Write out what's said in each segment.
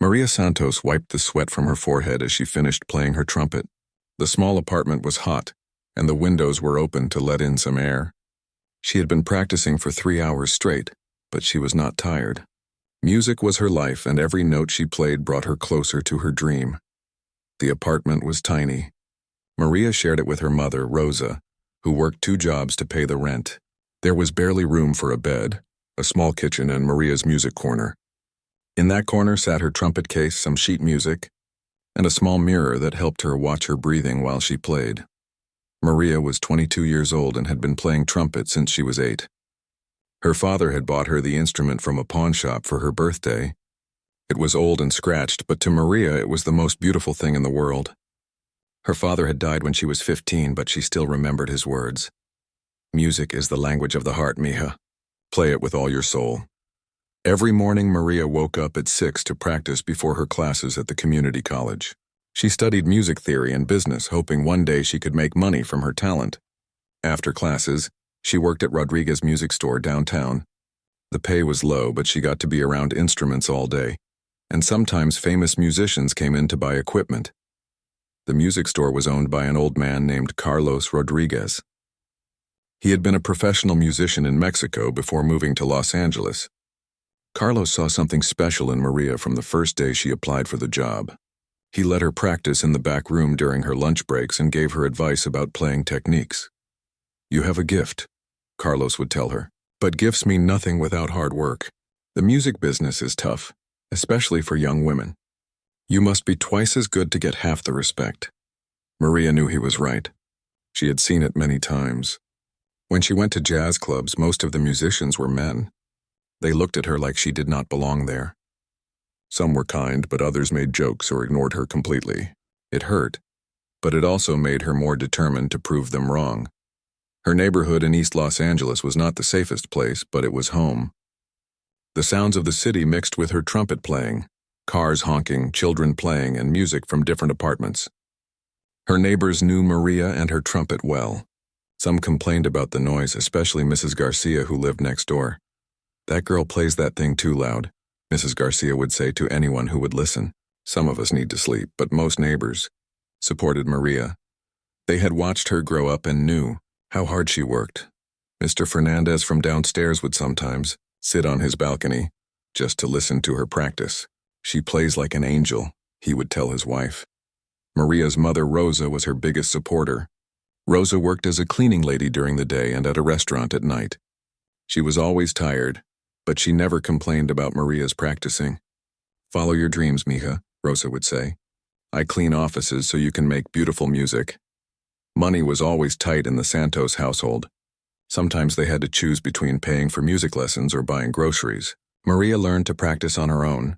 Maria Santos wiped the sweat from her forehead as she finished playing her trumpet. The small apartment was hot, and the windows were open to let in some air. She had been practicing for 3 hours straight, but she was not tired. Music was her life, and every note she played brought her closer to her dream. The apartment was tiny. Maria shared it with her mother, Rosa, who worked 2 jobs to pay the rent. There was barely room for a bed, a small kitchen, and Maria's music corner. In that corner sat her trumpet case, some sheet music, and a small mirror that helped her watch her breathing while she played. Maria was 22 years old and had been playing trumpet since she was 8. Her father had bought her the instrument from a pawn shop for her birthday. It was old and scratched, but to Maria it was the most beautiful thing in the world. Her father had died when she was 15, but she still remembered his words. "Music is the language of the heart, mija. Play it with all your soul." Every morning Maria woke up at 6 to practice before her classes at the community college. She studied music theory and business, hoping one day she could make money from her talent. After classes, she worked at Rodriguez Music Store downtown. The pay was low, but she got to be around instruments all day, and sometimes famous musicians came in to buy equipment. The music store was owned by an old man named Carlos Rodriguez. He had been a professional musician in Mexico before moving to Los Angeles. Carlos saw something special in Maria from the first day she applied for the job. He let her practice in the back room during her lunch breaks and gave her advice about playing techniques. "You have a gift," Carlos would tell her, "but gifts mean nothing without hard work. The music business is tough, especially for young women. You must be twice as good to get half the respect." Maria knew he was right. She had seen it many times. When she went to jazz clubs, most of the musicians were men. They looked at her like she did not belong there. Some were kind, but others made jokes or ignored her completely. It hurt, but it also made her more determined to prove them wrong. Her neighborhood in East Los Angeles was not the safest place, but it was home. The sounds of the city mixed with her trumpet playing, cars honking, children playing, and music from different apartments. Her neighbors knew Maria and her trumpet well. Some complained about the noise, especially Mrs. Garcia, who lived next door. "That girl plays that thing too loud," Mrs. Garcia would say to anyone who would listen. Some of us need to sleep, but most neighbors supported Maria. They had watched her grow up and knew how hard she worked. Mr. Fernandez from downstairs would sometimes sit on his balcony just to listen to her practice. "She plays like an angel," he would tell his wife. Maria's mother, Rosa, was her biggest supporter. Rosa worked as a cleaning lady during the day and at a restaurant at night. She was always tired, but she never complained about Maria's practicing. "Follow your dreams, mija," Rosa would say. "I clean offices so you can make beautiful music." Money was always tight in the Santos household. Sometimes they had to choose between paying for music lessons or buying groceries. Maria learned to practice on her own,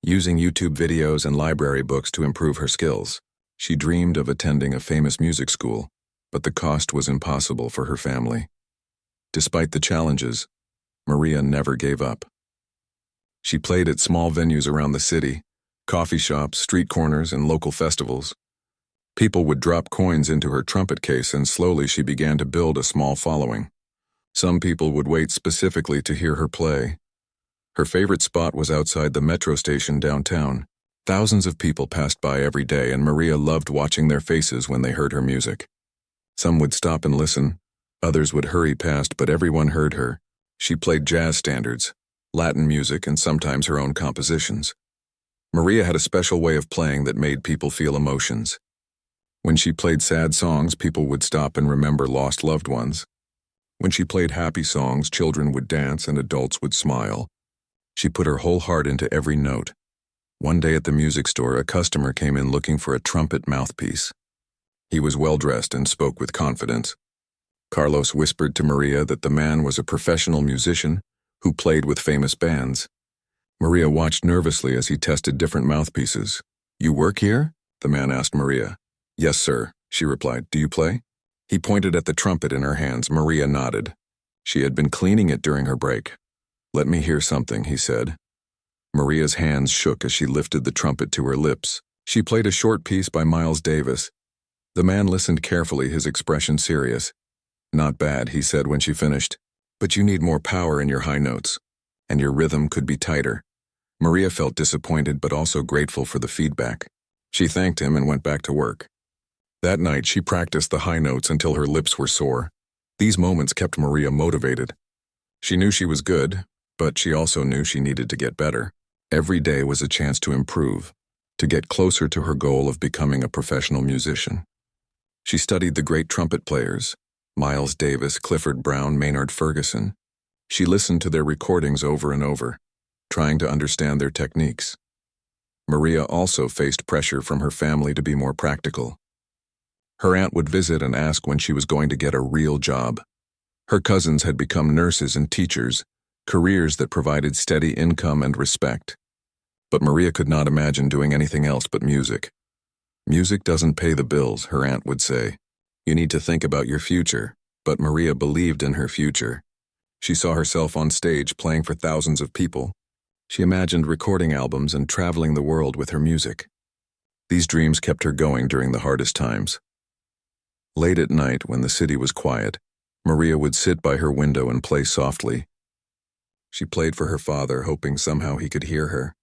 using YouTube videos and library books to improve her skills. She dreamed of attending a famous music school, but the cost was impossible for her family. Despite the challenges, Maria never gave up. She played at small venues around the city, coffee shops, street corners, and local festivals. People would drop coins into her trumpet case, and slowly she began to build a small following. Some people would wait specifically to hear her play. Her favorite spot was outside the metro station downtown. Thousands of people passed by every day, and Maria loved watching their faces when they heard her music. Some would stop and listen, others would hurry past, but everyone heard her. She played jazz standards, Latin music, and sometimes her own compositions. Maria had a special way of playing that made people feel emotions. When she played sad songs, people would stop and remember lost loved ones. When she played happy songs, children would dance and adults would smile. She put her whole heart into every note. One day at the music store, a customer came in looking for a trumpet mouthpiece. He was well-dressed and spoke with confidence. Carlos whispered to Maria that the man was a professional musician who played with famous bands. Maria watched nervously as he tested different mouthpieces. "You work here?" the man asked Maria. "Yes, sir," she replied. "Do you play?" He pointed at the trumpet in her hands. Maria nodded. She had been cleaning it during her break. "Let me hear something," he said. Maria's hands shook as she lifted the trumpet to her lips. She played a short piece by Miles Davis. The man listened carefully, his expression serious. "Not bad," he said when she finished, "but you need more power in your high notes, and your rhythm could be tighter. Maria felt disappointed but also grateful for the feedback. She thanked him and went back to work. That night, she practiced the high notes until her lips were sore. These moments kept Maria motivated. She knew she was good, but she also knew she needed to get better. Every day was a chance to improve, to get closer to her goal of becoming a professional musician. She studied the great trumpet players, Miles Davis, Clifford Brown, Maynard Ferguson. She listened to their recordings over and over, trying to understand their techniques. Maria also faced pressure from her family to be more practical. Her aunt would visit and ask when she was going to get a real job. Her cousins had become nurses and teachers, careers that provided steady income and respect. But Maria could not imagine doing anything else but music. Music doesn't pay the bills, her aunt would say. You need to think about your future. But Maria believed in her future. She saw herself on stage playing for thousands of people. She imagined recording albums and traveling the world with her music. These dreams kept her going during the hardest times. Late at night, when the city was quiet, Maria would sit by her window and play softly. She played for her father, hoping somehow he could hear her.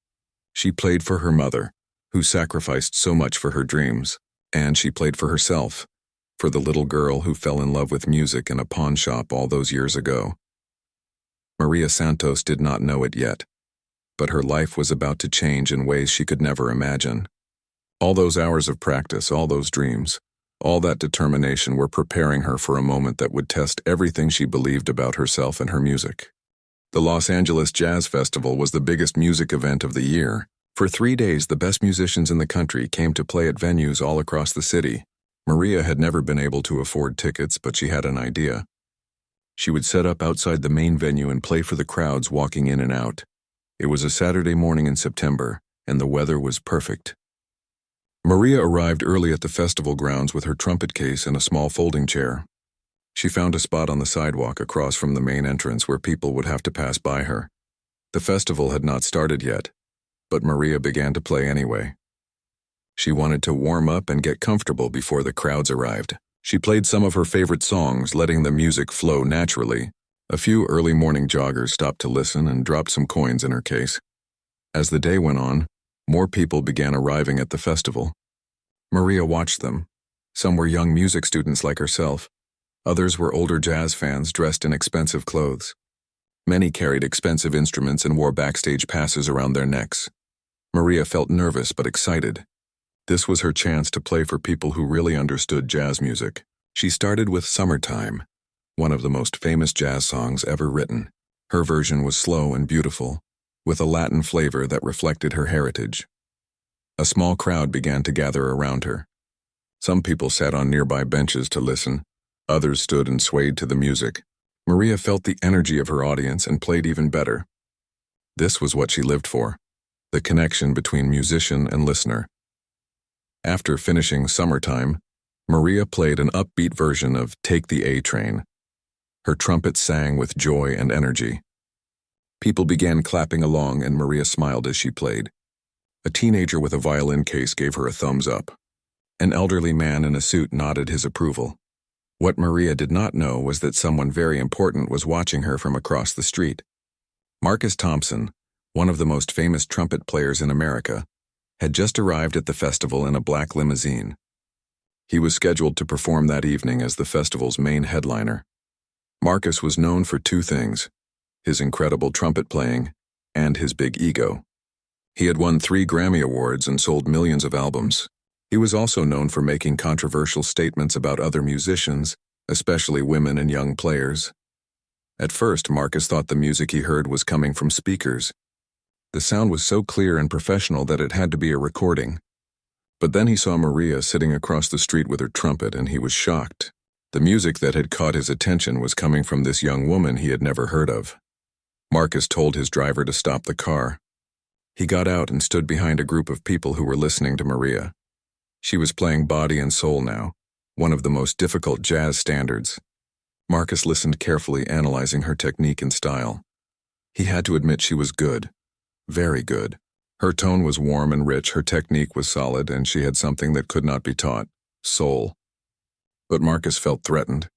She played for her mother, who sacrificed so much for her dreams. And she played for herself, for the little girl who fell in love with music in a pawn shop all those years ago. Maria Santos did not know it yet, but her life was about to change in ways she could never imagine. All those hours of practice, all those dreams, all that determination were preparing her for a moment that would test everything she believed about herself and her music. The Los Angeles Jazz Festival was the biggest music event of the year. For 3 days, the best musicians in the country came to play at venues all across the city. Maria had never been able to afford tickets, but she had an idea. She would set up outside the main venue and play for the crowds walking in and out. It was a Saturday morning in September, and the weather was perfect. Maria arrived early at the festival grounds with her trumpet case and a small folding chair. She found a spot on the sidewalk across from the main entrance where people would have to pass by her. The festival had not started yet, but Maria began to play anyway. She wanted to warm up and get comfortable before the crowds arrived. She played some of her favorite songs, letting the music flow naturally. A few early morning joggers stopped to listen and dropped some coins in her case. As the day went on, more people began arriving at the festival. Maria watched them. Some were young music students like herself. Others were older jazz fans dressed in expensive clothes. Many carried expensive instruments and wore backstage passes around their necks. Maria felt nervous but excited. This was her chance to play for people who really understood jazz music. She started with Summertime, one of the most famous jazz songs ever written. Her version was slow and beautiful, with a Latin flavor that reflected her heritage. A small crowd began to gather around her. Some people sat on nearby benches to listen. Others stood and swayed to the music. Maria felt the energy of her audience and played even better. This was what she lived for, the connection between musician and listener. After finishing Summertime, Maria played an upbeat version of Take the A Train. Her trumpet sang with joy and energy. People began clapping along and Maria smiled as she played. A teenager with a violin case gave her a thumbs up. An elderly man in a suit nodded his approval. What Maria did not know was that someone very important was watching her from across the street. Marcus Thompson, one of the most famous trumpet players in America, had just arrived at the festival in a black limousine. He was scheduled to perform that evening as the festival's main headliner. Marcus was known for 2 things: his incredible trumpet playing and his big ego. He had won 3 Grammy Awards and sold millions of albums. He was also known for making controversial statements about other musicians, especially women and young players. At first, Marcus thought the music he heard was coming from speakers. The sound was so clear and professional that it had to be a recording. But then he saw Maria sitting across the street with her trumpet, and he was shocked. The music that had caught his attention was coming from this young woman he had never heard of. Marcus told his driver to stop the car. He got out and stood behind a group of people who were listening to Maria. She was playing Body and Soul now, one of the most difficult jazz standards. Marcus listened carefully, analyzing her technique and style. He had to admit she was good, very good. Her tone was warm and rich, her technique was solid, and she had something that could not be taught: soul. But Marcus felt threatened.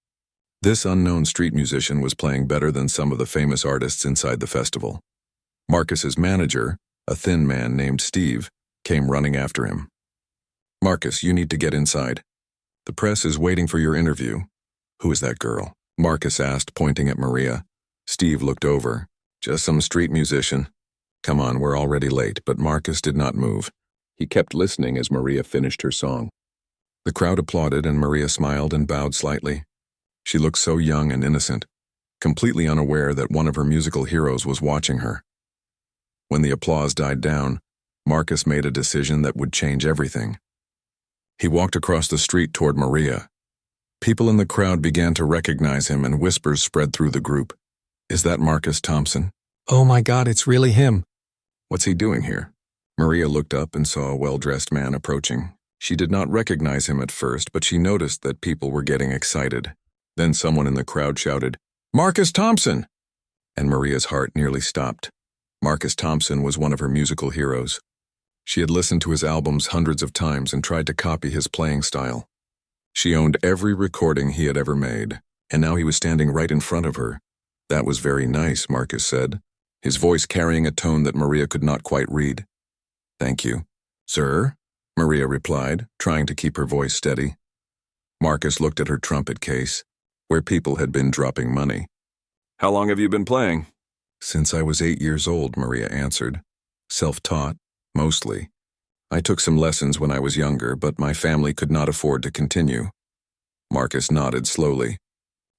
This unknown street musician was playing better than some of the famous artists inside the festival. Marcus's manager, A thin man named Steve came running after him. "Marcus, you need to get inside. The press is waiting for your interview." "Who is that girl?" Marcus asked, pointing at Maria. Steve looked over. "Just some street musician." "Come on, we're already late," but Marcus did not move. He kept listening as Maria finished her song. The crowd applauded and Maria smiled and bowed slightly. She looked so young and innocent, completely unaware that one of her musical heroes was watching her. When the applause died down, Marcus made a decision that would change everything. He walked across the street toward Maria. People in the crowd began to recognize him and whispers spread through the group. "Is that Marcus Thompson?" "Oh my God, it's really him." "What's he doing here?" Maria looked up and saw a well-dressed man approaching. She did not recognize him at first, but she noticed that people were getting excited. Then someone in the crowd shouted, "Marcus Thompson!" And Maria's heart nearly stopped. Marcus Thompson was one of her musical heroes. She had listened to his albums hundreds of times and tried to copy his playing style. She owned every recording he had ever made, and now he was standing right in front of her. "That was very nice," Marcus said, his voice carrying a tone that Maria could not quite read. "Thank you." "Sir?" Maria replied, trying to keep her voice steady. Marcus looked at her trumpet case, where people had been dropping money. "How long have you been playing?" "Since I was 8 years old," Maria answered. "Self-taught, mostly. I took some lessons when I was younger, but my family could not afford to continue." Marcus nodded slowly.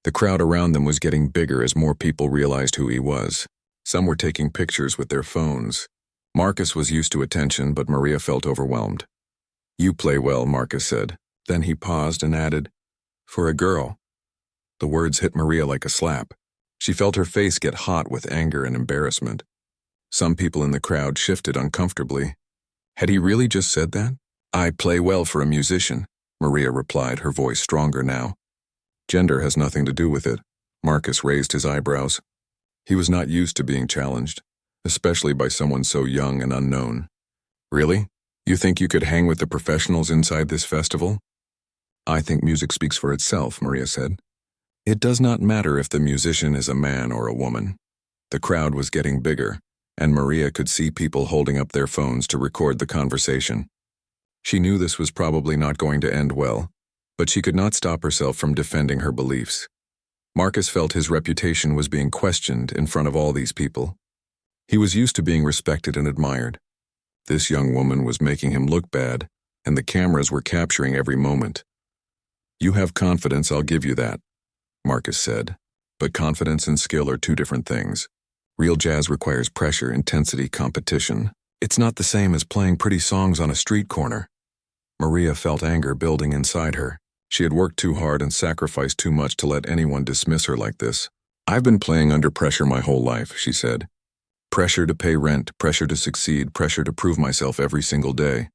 The crowd around them was getting bigger as more people realized who he was. Some were taking pictures with their phones. Marcus was used to attention, but Maria felt overwhelmed. "You play well," Marcus said. Then he paused and added, "For a girl." The words hit Maria like a slap. She felt her face get hot with anger and embarrassment. Some people in the crowd shifted uncomfortably. Had he really just said that? "I play well for a musician," Maria replied, her voice stronger now. "Gender has nothing to do with it." Marcus raised his eyebrows. He was not used to being challenged, especially by someone so young and unknown. "Really? You think you could hang with the professionals inside this festival?" "I think music speaks for itself," Maria said. "It does not matter if the musician is a man or a woman." The crowd was getting bigger, and Maria could see people holding up their phones to record the conversation. She knew this was probably not going to end well, but she could not stop herself from defending her beliefs. Marcus felt his reputation was being questioned in front of all these people. He was used to being respected and admired. This young woman was making him look bad, and the cameras were capturing every moment. "You have confidence, I'll give you that," Marcus said, "but confidence and skill are two different things. Real jazz requires pressure, intensity, competition. It's not the same as playing pretty songs on a street corner." Maria felt anger building inside her. She had worked too hard and sacrificed too much to let anyone dismiss her like this. "I've been playing under pressure my whole life," she said. "Pressure to pay rent, pressure to succeed, pressure to prove myself every single day."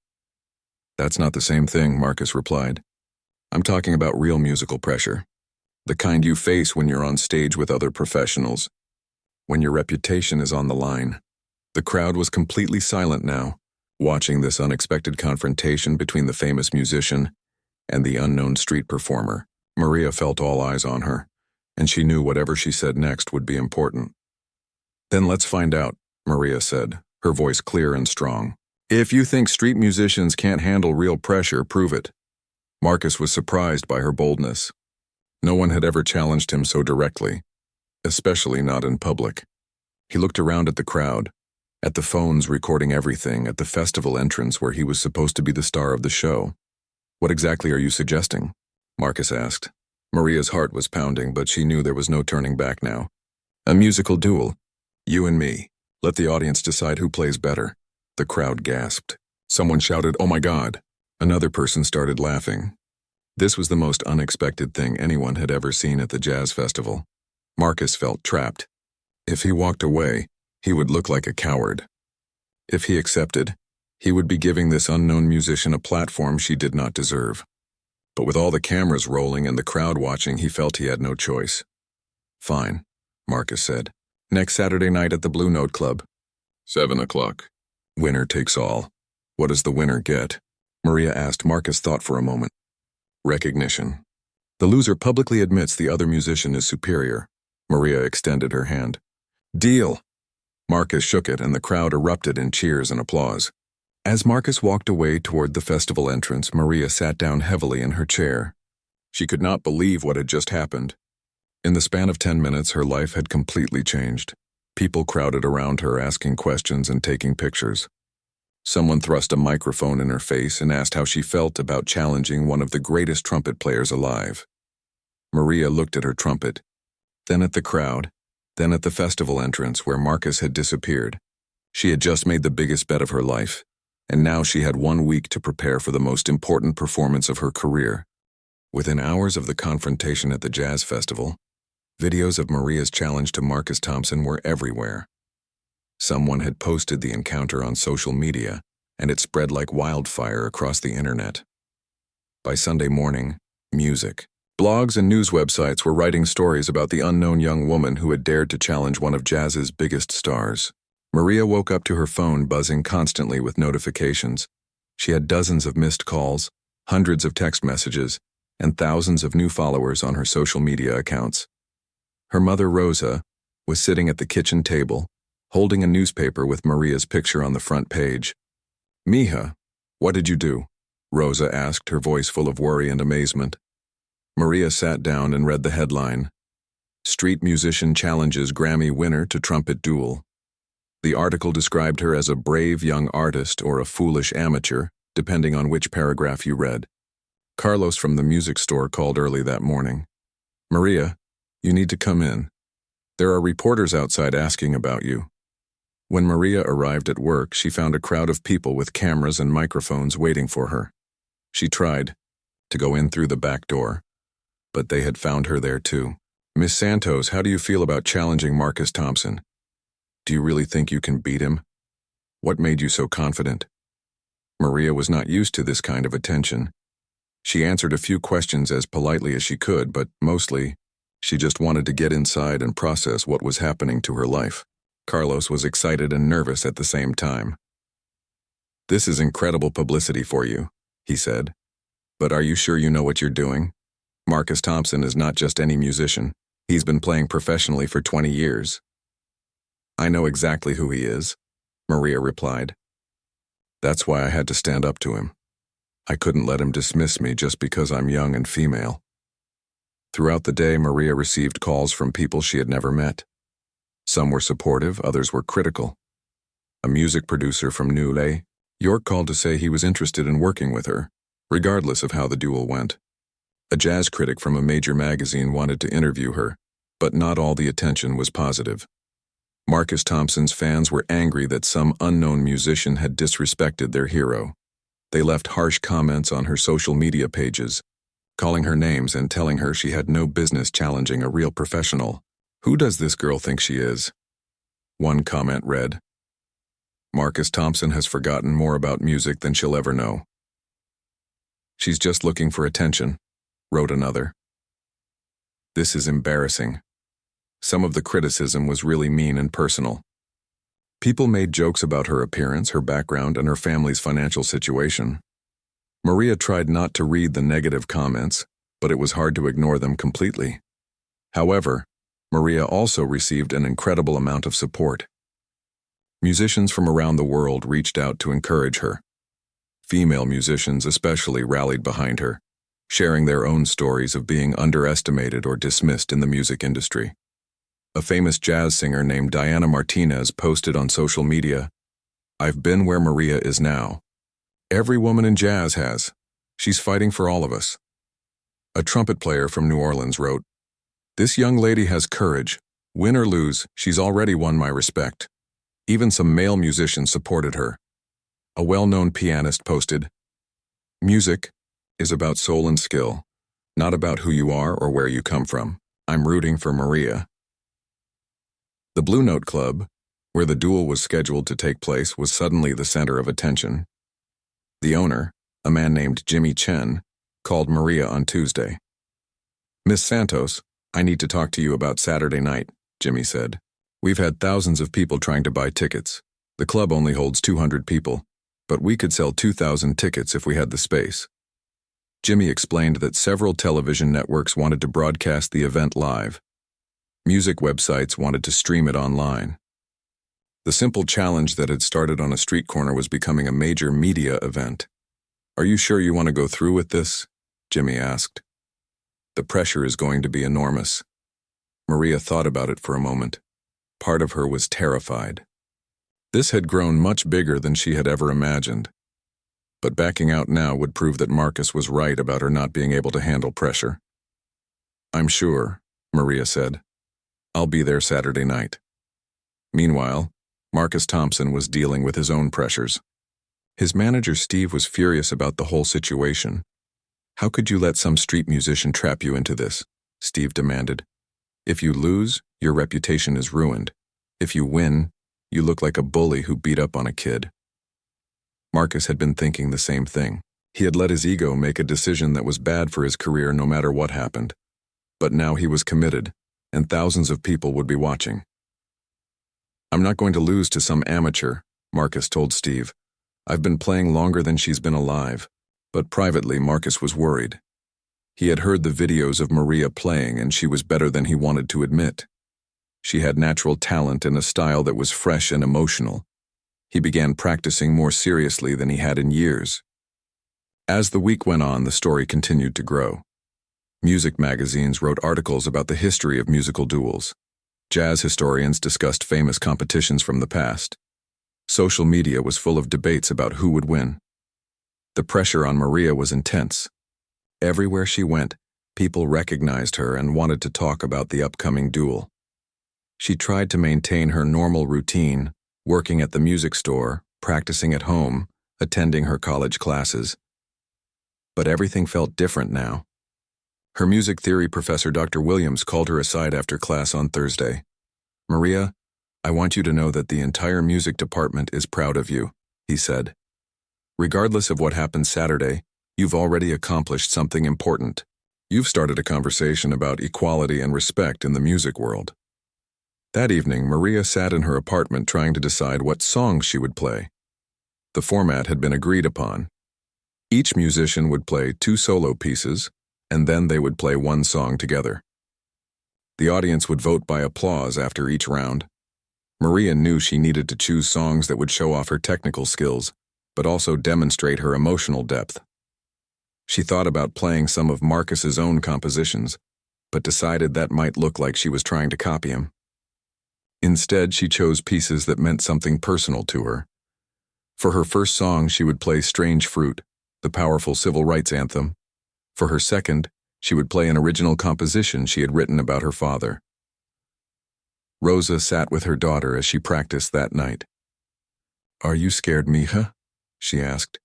"That's not the same thing," Marcus replied. "I'm talking about real musical pressure. The kind you face when you're on stage with other professionals, when your reputation is on the line." The crowd was completely silent now, watching this unexpected confrontation between the famous musician and the unknown street performer. Maria felt all eyes on her, and she knew whatever she said next would be important. "Then let's find out," Maria said, her voice clear and strong. "If you think street musicians can't handle real pressure, prove it." Marcus was surprised by her boldness. No one had ever challenged him so directly, especially not in public. He looked around at the crowd, at the phones recording everything, at the festival entrance where he was supposed to be the star of the show. "What exactly are you suggesting?" Marcus asked. Maria's heart was pounding, but she knew there was no turning back now. "A musical duel. You and me. Let the audience decide who plays better." The crowd gasped. Someone shouted, "Oh my God!" Another person started laughing. This was the most unexpected thing anyone had ever seen at the jazz festival. Marcus felt trapped. If he walked away, he would look like a coward. If he accepted, he would be giving this unknown musician a platform she did not deserve. But with all the cameras rolling and the crowd watching, he felt he had no choice. "Fine," Marcus said. "Next Saturday night at the Blue Note Club. 7 o'clock. Winner takes all." "What does the winner get?" Maria asked. Marcus thought for a moment. "Recognition. The loser publicly admits the other musician is superior." Maria extended her hand. "Deal." Marcus shook it and the crowd erupted in cheers and applause. As Marcus walked away toward the festival entrance, Maria sat down heavily in her chair. She could not believe what had just happened. In the span of 10 minutes, her life had completely changed. People crowded around her, asking questions and taking pictures. Someone thrust a microphone in her face and asked how she felt about challenging one of the greatest trumpet players alive. Maria looked at her trumpet, then at the crowd, then at the festival entrance where Marcus had disappeared. She had just made the biggest bet of her life, and now she had 1 week to prepare for the most important performance of her career. Within hours of the confrontation at the jazz festival, videos of Maria's challenge to Marcus Thompson were everywhere. Someone had posted the encounter on social media, and it spread like wildfire across the internet. By Sunday morning, music, blogs and news websites were writing stories about the unknown young woman who had dared to challenge one of jazz's biggest stars. Maria woke up to her phone buzzing constantly with notifications. She had dozens of missed calls, hundreds of text messages, and thousands of new followers on her social media accounts. Her mother, Rosa, was sitting at the kitchen table, holding a newspaper with Maria's picture on the front page. "Mija, what did you do?" Rosa asked, her voice full of worry and amazement. Maria sat down and read the headline, "Street Musician Challenges Grammy Winner to Trumpet Duel." The article described her as a brave young artist or a foolish amateur, depending on which paragraph you read. Carlos from the music store called early that morning. "Maria, you need to come in. There are reporters outside asking about you." When Maria arrived at work, she found a crowd of people with cameras and microphones waiting for her. She tried to go in through the back door, but they had found her there too. "Miss Santos, how do you feel about challenging Marcus Thompson? Do you really think you can beat him? What made you so confident?" Maria was not used to this kind of attention. She answered a few questions as politely as she could, but mostly, she just wanted to get inside and process what was happening to her life. Carlos was excited and nervous at the same time. "This is incredible publicity for you," he said. "But are you sure you know what you're doing? Marcus Thompson is not just any musician. He's been playing professionally for 20 years. "I know exactly who he is," Maria replied. "That's why I had to stand up to him. I couldn't let him dismiss me just because I'm young and female." Throughout the day, Maria received calls from people she had never met. Some were supportive, others were critical. A music producer from New York called to say he was interested in working with her, regardless of how the duel went. A jazz critic from a major magazine wanted to interview her, but not all the attention was positive. Marcus Thompson's fans were angry that some unknown musician had disrespected their hero. They left harsh comments on her social media pages, calling her names and telling her she had no business challenging a real professional. "Who does this girl think she is?" One comment read, "Marcus Thompson has forgotten more about music than she'll ever know." "She's just looking for attention," wrote another. "This is embarrassing." Some of the criticism was really mean and personal. People made jokes about her appearance, her background, and her family's financial situation. Maria tried not to read the negative comments, but it was hard to ignore them completely. However, Maria also received an incredible amount of support. Musicians from around the world reached out to encourage her. Female musicians especially rallied behind her, sharing their own stories of being underestimated or dismissed in the music industry. A famous jazz singer named Diana Martinez posted on social media, "I've been where Maria is now. Every woman in jazz has. She's fighting for all of us." A trumpet player from New Orleans wrote, "This young lady has courage. Win or lose, she's already won my respect." Even some male musicians supported her. A well-known pianist posted, "Music is about soul and skill, not about who you are or where you come from. I'm rooting for Maria." The Blue Note Club, where the duel was scheduled to take place, was suddenly the center of attention. The owner, a man named Jimmy Chen, called Maria on Tuesday. "Miss Santos, I need to talk to you about Saturday night," Jimmy said. "We've had thousands of people trying to buy tickets. The club only holds 200 people, but we could sell 2,000 tickets if we had the space." Jimmy explained that several television networks wanted to broadcast the event live. Music websites wanted to stream it online. The simple challenge that had started on a street corner was becoming a major media event. "Are you sure you want to go through with this?" Jimmy asked. "The pressure is going to be enormous." Maria thought about it for a moment. Part of her was terrified. This had grown much bigger than she had ever imagined. But backing out now would prove that Marcus was right about her not being able to handle pressure. "I'm sure," Maria said. "I'll be there Saturday night." Meanwhile, Marcus Thompson was dealing with his own pressures. His manager Steve was furious about the whole situation. "How could you let some street musician trap you into this?" Steve demanded. "If you lose, your reputation is ruined. If you win, you look like a bully who beat up on a kid." Marcus had been thinking the same thing. He had let his ego make a decision that was bad for his career no matter what happened. But now he was committed, and thousands of people would be watching. "I'm not going to lose to some amateur," Marcus told Steve. "I've been playing longer than she's been alive." But privately, Marcus was worried. He had heard the videos of Maria playing, and she was better than he wanted to admit. She had natural talent and a style that was fresh and emotional. He began practicing more seriously than he had in years. As the week went on, the story continued to grow. Music magazines wrote articles about the history of musical duels. Jazz historians discussed famous competitions from the past. Social media was full of debates about who would win. The pressure on Maria was intense. Everywhere she went, people recognized her and wanted to talk about the upcoming duel. She tried to maintain her normal routine, working at the music store, practicing at home, attending her college classes. But everything felt different now. Her music theory professor, Dr. Williams, called her aside after class on Thursday. "Maria, I want you to know that the entire music department is proud of you," he said. "Regardless of what happens Saturday, you've already accomplished something important. You've started a conversation about equality and respect in the music world." That evening, Maria sat in her apartment trying to decide what songs she would play. The format had been agreed upon. Each musician would play 2 solo pieces, and then they would play one song together. The audience would vote by applause after each round. Maria knew she needed to choose songs that would show off her technical skills, but also demonstrate her emotional depth. She thought about playing some of Marcus's own compositions, but decided that might look like she was trying to copy him. Instead, she chose pieces that meant something personal to her. For her first song, she would play Strange Fruit, the powerful civil rights anthem. For her second, she would play an original composition she had written about her father. Rosa sat with her daughter as she practiced that night. "Are you scared, mija?" she asked.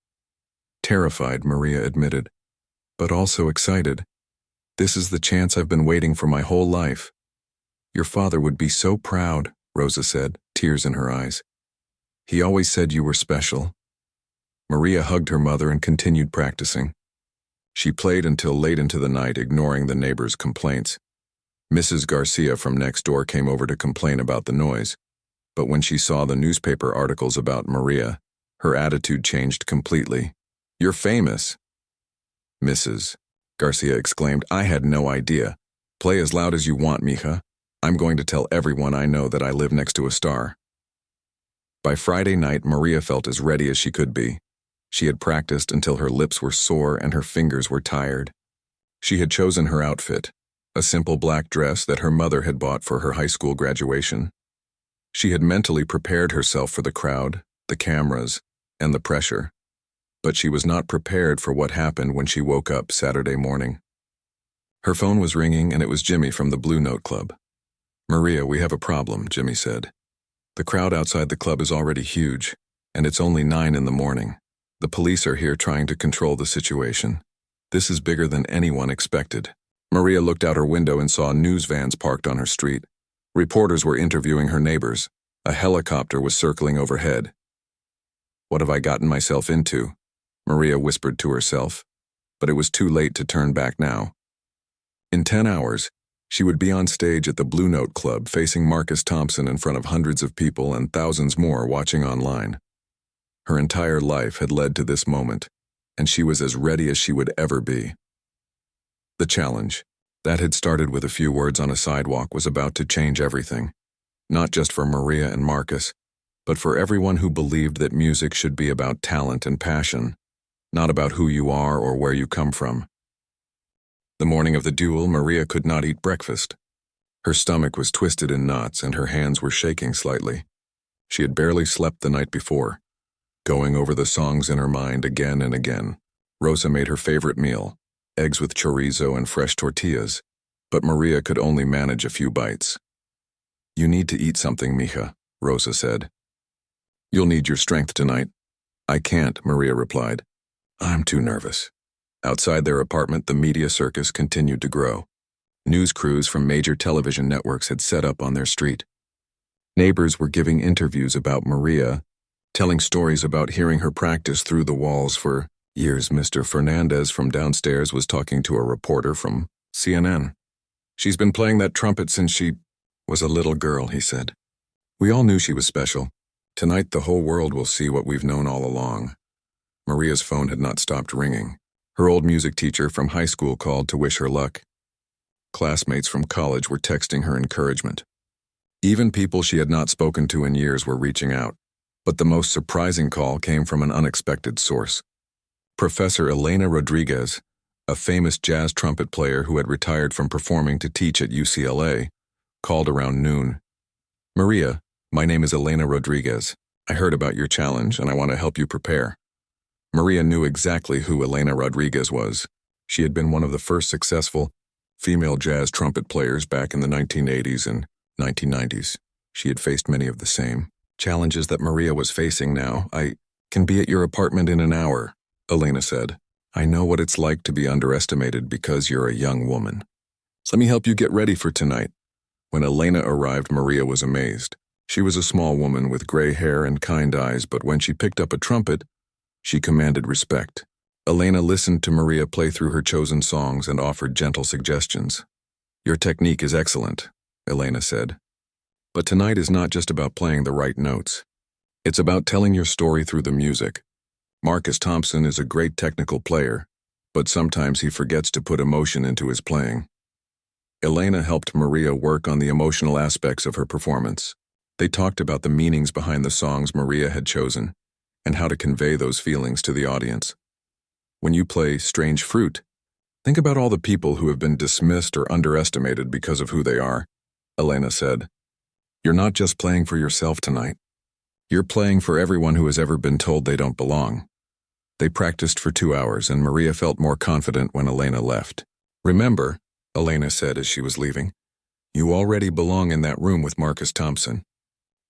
"Terrified," Maria admitted, "but also excited. This is the chance I've been waiting for my whole life." "Your father would be so proud," Rosa said, tears in her eyes. "He always said you were special." Maria hugged her mother and continued practicing. She played until late into the night, ignoring the neighbors' complaints. Mrs. Garcia from next door came over to complain about the noise, but when she saw the newspaper articles about Maria, her attitude changed completely. "You're famous." "Mrs. Garcia exclaimed, "I had no idea. Play as loud as you want, mija. I'm going to tell everyone I know that I live next to a star." By Friday night, Maria felt as ready as she could be. She had practiced until her lips were sore and her fingers were tired. She had chosen her outfit, a simple black dress that her mother had bought for her high school graduation. She had mentally prepared herself for the crowd, the cameras, and the pressure. But she was not prepared for what happened when she woke up Saturday morning. Her phone was ringing, and it was Jimmy from the Blue Note Club. "Maria, we have a problem," Jimmy said. "The crowd outside the club is already huge, and it's only 9 in the morning. The police are here trying to control the situation. This is bigger than anyone expected." Maria looked out her window and saw news vans parked on her street. Reporters were interviewing her neighbors. A helicopter was circling overhead. "What have I gotten myself into?" Maria whispered to herself, but it was too late to turn back now. In 10 hours, she would be on stage at the Blue Note Club facing Marcus Thompson in front of hundreds of people and thousands more watching online. Her entire life had led to this moment, and she was as ready as she would ever be. The challenge, that had started with a few words on a sidewalk, was about to change everything. Not just for Maria and Marcus, but for everyone who believed that music should be about talent and passion, not about who you are or where you come from. The morning of the duel, Maria could not eat breakfast. Her stomach was twisted in knots and her hands were shaking slightly. She had barely slept the night before, going over the songs in her mind again and again. Rosa made her favorite meal, eggs with chorizo and fresh tortillas, but Maria could only manage a few bites. "You need to eat something, mija," Rosa said. "You'll need your strength tonight." "I can't," Maria replied. "I'm too nervous." Outside their apartment, the media circus continued to grow. News crews from major television networks had set up on their street. Neighbors were giving interviews about Maria, telling stories about hearing her practice through the walls for years. Mr. Fernandez from downstairs was talking to a reporter from CNN. "She's been playing that trumpet since she was a little girl," he said. "We all knew she was special. Tonight the whole world will see what we've known all along." Maria's phone had not stopped ringing. Her old music teacher from high school called to wish her luck. Classmates from college were texting her encouragement. Even people she had not spoken to in years were reaching out. But the most surprising call came from an unexpected source. Professor Elena Rodriguez, a famous jazz trumpet player who had retired from performing to teach at UCLA, called around noon. "Maria, my name is Elena Rodriguez. I heard about your challenge and I want to help you prepare." Maria knew exactly who Elena Rodriguez was. She had been one of the first successful female jazz trumpet players back in the 1980s and 1990s. She had faced many of the same challenges that Maria was facing now. "I can be at your apartment in an hour," Elena said. "I know what it's like to be underestimated because you're a young woman. So let me help you get ready for tonight." When Elena arrived, Maria was amazed. She was a small woman with gray hair and kind eyes, but when she picked up a trumpet, she commanded respect. Elena listened to Maria play through her chosen songs and offered gentle suggestions. "Your technique is excellent," Elena said. "But tonight is not just about playing the right notes. It's about telling your story through the music. Marcus Thompson is a great technical player, but sometimes he forgets to put emotion into his playing." Elena helped Maria work on the emotional aspects of her performance. They talked about the meanings behind the songs Maria had chosen and how to convey those feelings to the audience. "When you play Strange Fruit, think about all the people who have been dismissed or underestimated because of who they are," Elena said. "You're not just playing for yourself tonight. You're playing for everyone who has ever been told they don't belong." They practiced for 2 hours and Maria felt more confident when Elena left. "Remember," Elena said as she was leaving, "you already belong in that room with Marcus Thompson.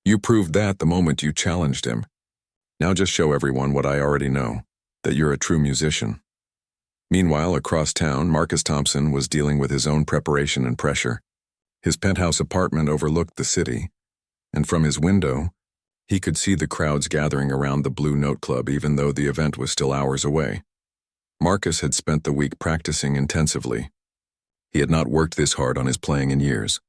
You proved that the moment you challenged him. Now just show everyone what I already know, that you're a true musician." Meanwhile, across town, Marcus Thompson was dealing with his own preparation and pressure. His penthouse apartment overlooked the city, and from his window, he could see the crowds gathering around the Blue Note Club even though the event was still hours away. Marcus had spent the week practicing intensively. He had not worked this hard on his playing in years.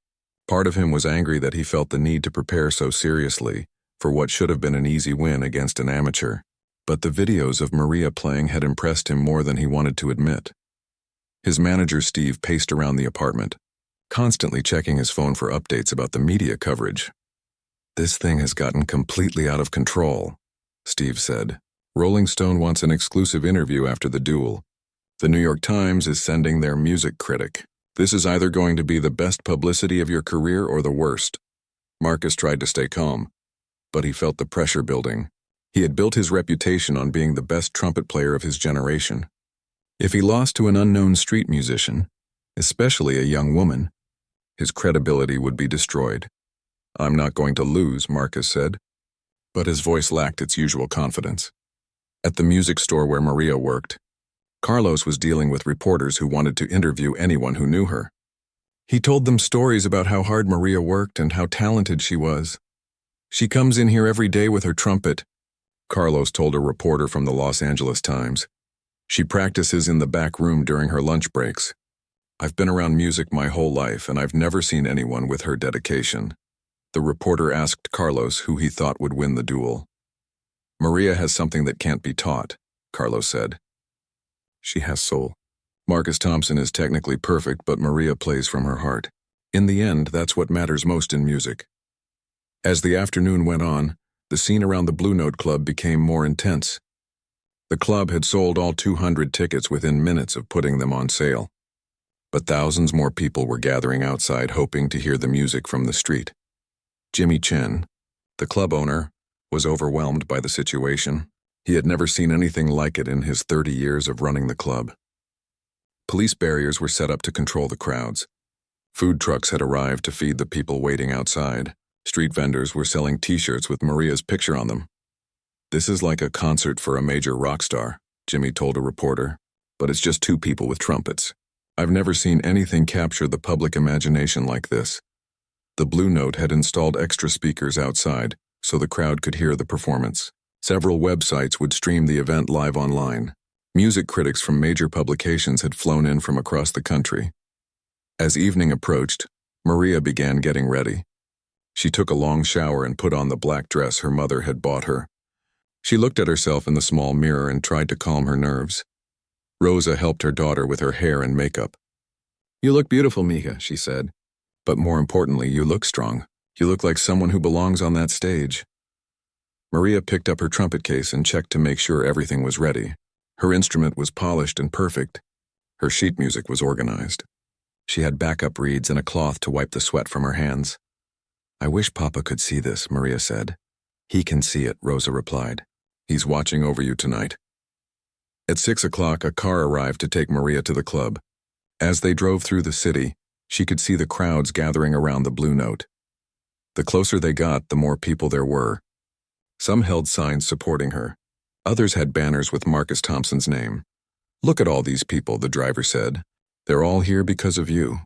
Part of him was angry that he felt the need to prepare so seriously for what should have been an easy win against an amateur. But the videos of Maria playing had impressed him more than he wanted to admit. His manager, Steve, paced around the apartment, constantly checking his phone for updates about the media coverage. "This thing has gotten completely out of control," Steve said. "Rolling Stone wants an exclusive interview after the duel. The New York Times is sending their music critic. This is either going to be the best publicity of your career or the worst." Marcus tried to stay calm, but he felt the pressure building. He had built his reputation on being the best trumpet player of his generation. If he lost to an unknown street musician, especially a young woman, his credibility would be destroyed. "I'm not going to lose," Marcus said, but his voice lacked its usual confidence. At the music store where Maria worked, Carlos was dealing with reporters who wanted to interview anyone who knew her. He told them stories about how hard Maria worked and how talented she was. "She comes in here every day with her trumpet," Carlos told a reporter from the Los Angeles Times. "She practices in the back room during her lunch breaks. I've been around music my whole life and I've never seen anyone with her dedication." The reporter asked Carlos who he thought would win the duel. "Maria has something that can't be taught," Carlos said. "She has soul. Marcus Thompson is technically perfect, but Maria plays from her heart. In the end, that's what matters most in music." As the afternoon went on, The scene around the Blue Note Club became more intense. The club had sold all 200 tickets within minutes of putting them on sale. But thousands more people were gathering outside hoping to hear the music from the street. Jimmy Chen, the club owner, was overwhelmed by the situation. He had never seen anything like it in his 30 years of running the club. Police barriers were set up to control the crowds. Food trucks had arrived to feed the people waiting outside. Street vendors were selling t-shirts with Maria's picture on them. "This is like a concert for a major rock star," Jimmy told a reporter, "but it's just two people with trumpets. I've never seen anything capture the public imagination like this." The Blue Note had installed extra speakers outside so the crowd could hear the performance. Several websites would stream the event live online. Music critics from major publications had flown in from across the country. As evening approached, Maria began getting ready. She took a long shower and put on the black dress her mother had bought her. She looked at herself in the small mirror and tried to calm her nerves. Rosa helped her daughter with her hair and makeup. "You look beautiful, Mika," she said. "But more importantly, you look strong. You look like someone who belongs on that stage." Maria picked up her trumpet case and checked to make sure everything was ready. Her instrument was polished and perfect. Her sheet music was organized. She had backup reeds and a cloth to wipe the sweat from her hands. "I wish Papa could see this," Maria said. "He can see it," Rosa replied. "He's watching over you tonight." At 6 o'clock, a car arrived to take Maria to the club. As they drove through the city, she could see the crowds gathering around the Blue Note. The closer they got, the more people there were. Some held signs supporting her. Others had banners with Marcus Thompson's name. "Look at all these people," the driver said. "They're all here because of you."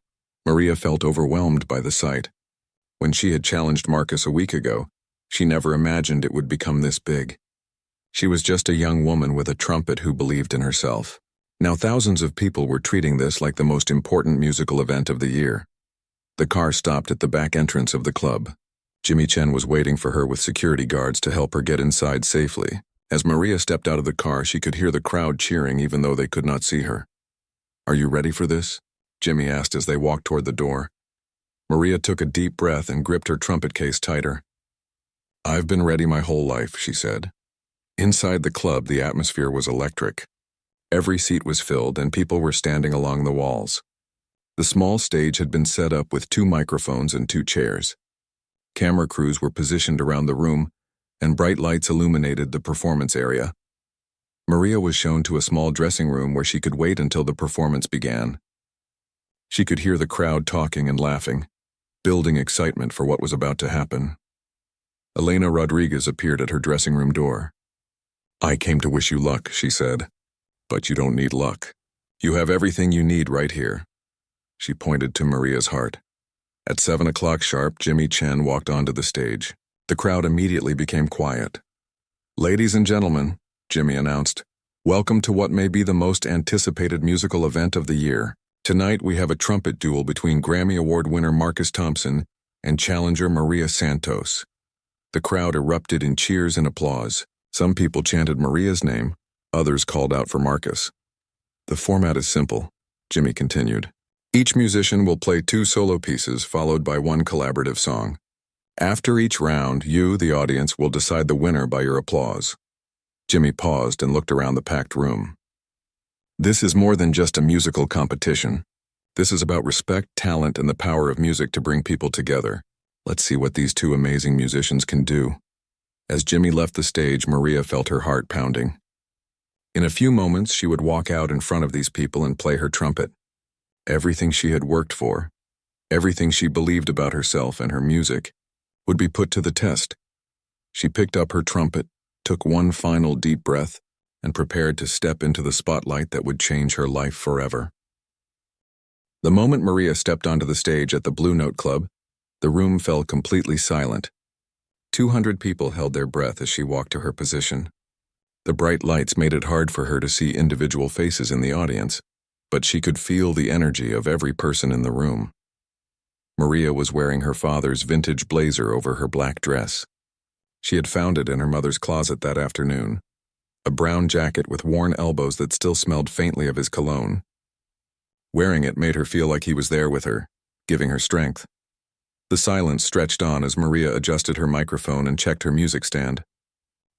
Maria felt overwhelmed by the sight. When she had challenged Marcus a week ago, she never imagined it would become this big. She was just a young woman with a trumpet who believed in herself. Now thousands of people were treating this like the most important musical event of the year. The car stopped at the back entrance of the club. Jimmy Chen was waiting for her with security guards to help her get inside safely. As Maria stepped out of the car, she could hear the crowd cheering even though they could not see her. "Are you ready for this?" Jimmy asked as they walked toward the door. Maria took a deep breath and gripped her trumpet case tighter. "I've been ready my whole life," she said. Inside the club, the atmosphere was electric. Every seat was filled and people were standing along the walls. The small stage had been set up with 2 microphones and 2 chairs. Camera crews were positioned around the room, and bright lights illuminated the performance area. Maria was shown to a small dressing room where she could wait until the performance began. She could hear the crowd talking and laughing, building excitement for what was about to happen. Elena Rodriguez appeared at her dressing room door. "I came to wish you luck," she said. "But you don't need luck. You have everything you need right here." She pointed to Maria's heart. At 7 o'clock sharp, Jimmy Chen walked onto the stage. The crowd immediately became quiet. "Ladies and gentlemen," Jimmy announced, "welcome to what may be the most anticipated musical event of the year. Tonight we have a trumpet duel between Grammy Award winner Marcus Thompson and challenger Maria Santos." The crowd erupted in cheers and applause. Some people chanted Maria's name, others called out for Marcus. "The format is simple," Jimmy continued. "Each musician will play 2 solo pieces followed by 1 collaborative song. After each round, you, the audience, will decide the winner by your applause." Jimmy paused and looked around the packed room. "This is more than just a musical competition. This is about respect, talent, and the power of music to bring people together. Let's see what these 2 amazing musicians can do." As Jimmy left the stage, Maria felt her heart pounding. In a few moments, she would walk out in front of these people and play her trumpet. Everything she had worked for, everything she believed about herself and her music, would be put to the test. She picked up her trumpet, took one final deep breath, and prepared to step into the spotlight that would change her life forever. The moment Maria stepped onto the stage at the Blue Note Club, the room fell completely silent. 200 people held their breath as she walked to her position. The bright lights made it hard for her to see individual faces in the audience, but she could feel the energy of every person in the room. Maria was wearing her father's vintage blazer over her black dress. She had found it in her mother's closet that afternoon, a brown jacket with worn elbows that still smelled faintly of his cologne. Wearing it made her feel like he was there with her, giving her strength. The silence stretched on as Maria adjusted her microphone and checked her music stand.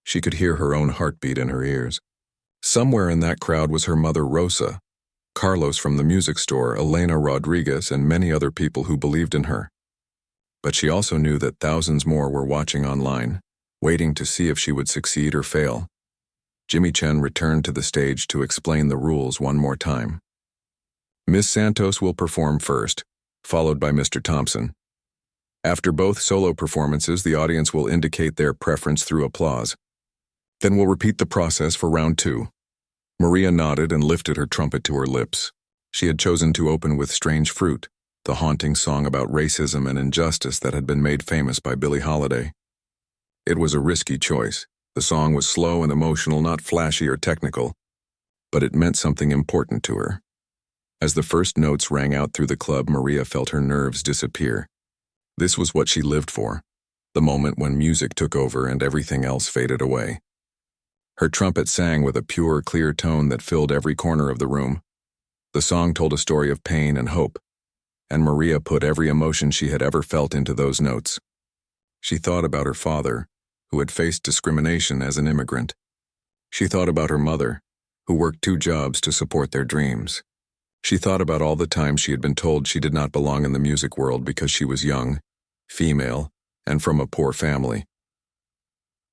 She could hear her own heartbeat in her ears. Somewhere in that crowd was her mother, Rosa, Carlos from the music store, Elena Rodriguez, and many other people who believed in her. But she also knew that thousands more were watching online, waiting to see if she would succeed or fail. Jimmy Chen returned to the stage to explain the rules one more time. Miss Santos will perform first, followed by Mr. Thompson. After both solo performances, the audience will indicate their preference through applause. Then we'll repeat the process for round 2. Maria nodded and lifted her trumpet to her lips. She had chosen to open with Strange Fruit, the haunting song about racism and injustice that had been made famous by Billie Holiday. It was a risky choice. The song was slow and emotional, not flashy or technical, but it meant something important to her. As the first notes rang out through the club, Maria felt her nerves disappear. This was what she lived for, the moment when music took over and everything else faded away. Her trumpet sang with a pure, clear tone that filled every corner of the room. The song told a story of pain and hope, and Maria put every emotion she had ever felt into those notes. She thought about her father, who had faced discrimination as an immigrant. She thought about her mother, who worked 2 jobs to support their dreams. She thought about all the times she had been told she did not belong in the music world because she was young, female, and from a poor family.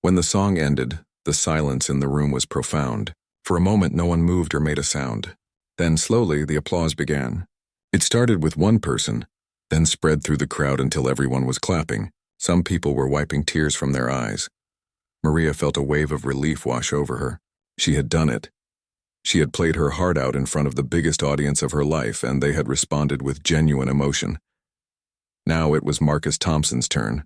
When the song ended, the silence in the room was profound. For a moment, no one moved or made a sound. Then, slowly, the applause began. It started with one person, then spread through the crowd until everyone was clapping. Some people were wiping tears from their eyes. Maria felt a wave of relief wash over her. She had done it. She had played her heart out in front of the biggest audience of her life, and they had responded with genuine emotion. Now it was Marcus Thompson's turn.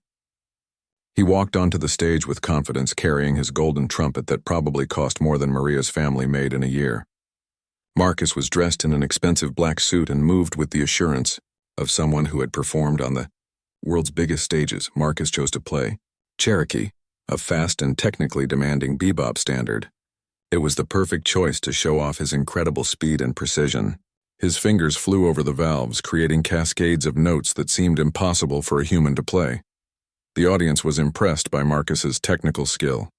He walked onto the stage with confidence, carrying his golden trumpet that probably cost more than Maria's family made in a year. Marcus was dressed in an expensive black suit and moved with the assurance of someone who had performed on the world's biggest stages. Marcus chose to play Cherokee, a fast and technically demanding bebop standard. It was the perfect choice to show off his incredible speed and precision. His fingers flew over the valves, creating cascades of notes that seemed impossible for a human to play. The audience was impressed by Marcus's technical skill.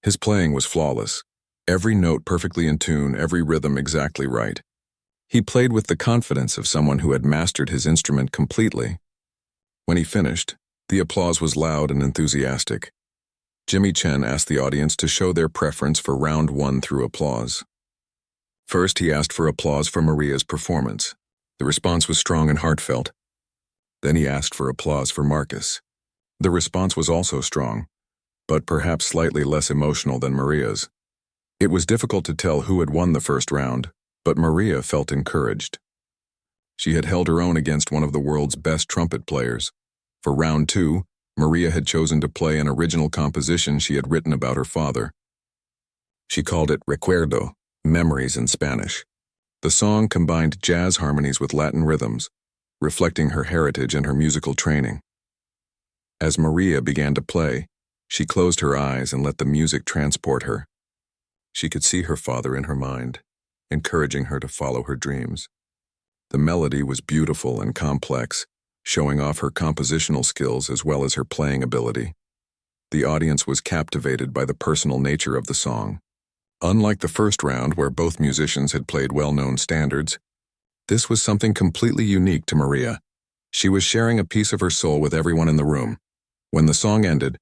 His playing was flawless, every note perfectly in tune, every rhythm exactly right. He played with the confidence of someone who had mastered his instrument completely. When he finished, the applause was loud and enthusiastic. Jimmy Chen asked the audience to show their preference for round 1 through applause. First, he asked for applause for Maria's performance. The response was strong and heartfelt. Then he asked for applause for Marcus. The response was also strong, but perhaps slightly less emotional than Maria's. It was difficult to tell who had won the first round, but Maria felt encouraged. She had held her own against one of the world's best trumpet players. For round 2, Maria had chosen to play an original composition she had written about her father. She called it Recuerdo, Memories in Spanish. The song combined jazz harmonies with Latin rhythms, reflecting her heritage and her musical training. As Maria began to play, she closed her eyes and let the music transport her. She could see her father in her mind, encouraging her to follow her dreams. The melody was beautiful and complex, showing off her compositional skills as well as her playing ability. The audience was captivated by the personal nature of the song. Unlike the first round, where both musicians had played well-known standards, this was something completely unique to Maria. She was sharing a piece of her soul with everyone in the room. When the song ended,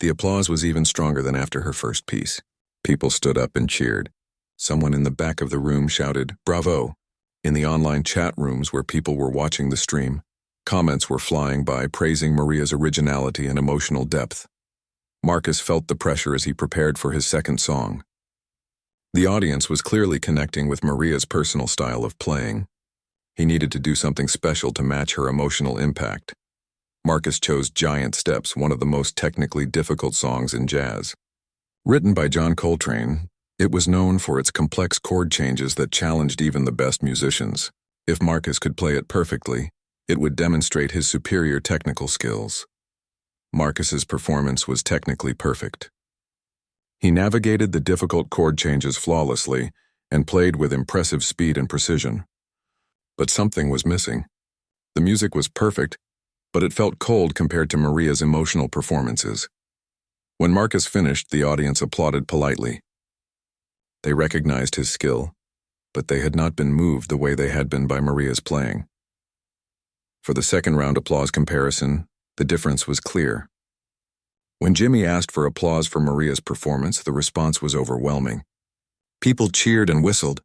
the applause was even stronger than after her first piece. People stood up and cheered. Someone in the back of the room shouted, "Bravo!" In the online chat rooms where people were watching the stream, comments were flying by praising Maria's originality and emotional depth. Marcus felt the pressure as he prepared for his second song. The audience was clearly connecting with Maria's personal style of playing. He needed to do something special to match her emotional impact. Marcus chose Giant Steps, one of the most technically difficult songs in jazz. Written by John Coltrane, it was known for its complex chord changes that challenged even the best musicians. If Marcus could play it perfectly, it would demonstrate his superior technical skills. Marcus's performance was technically perfect. He navigated the difficult chord changes flawlessly and played with impressive speed and precision. But something was missing. The music was perfect, but it felt cold compared to Maria's emotional performances. When Marcus finished, the audience applauded politely. They recognized his skill, but they had not been moved the way they had been by Maria's playing. For the second round applause comparison, the difference was clear. When Jimmy asked for applause for Maria's performance, the response was overwhelming. People cheered and whistled.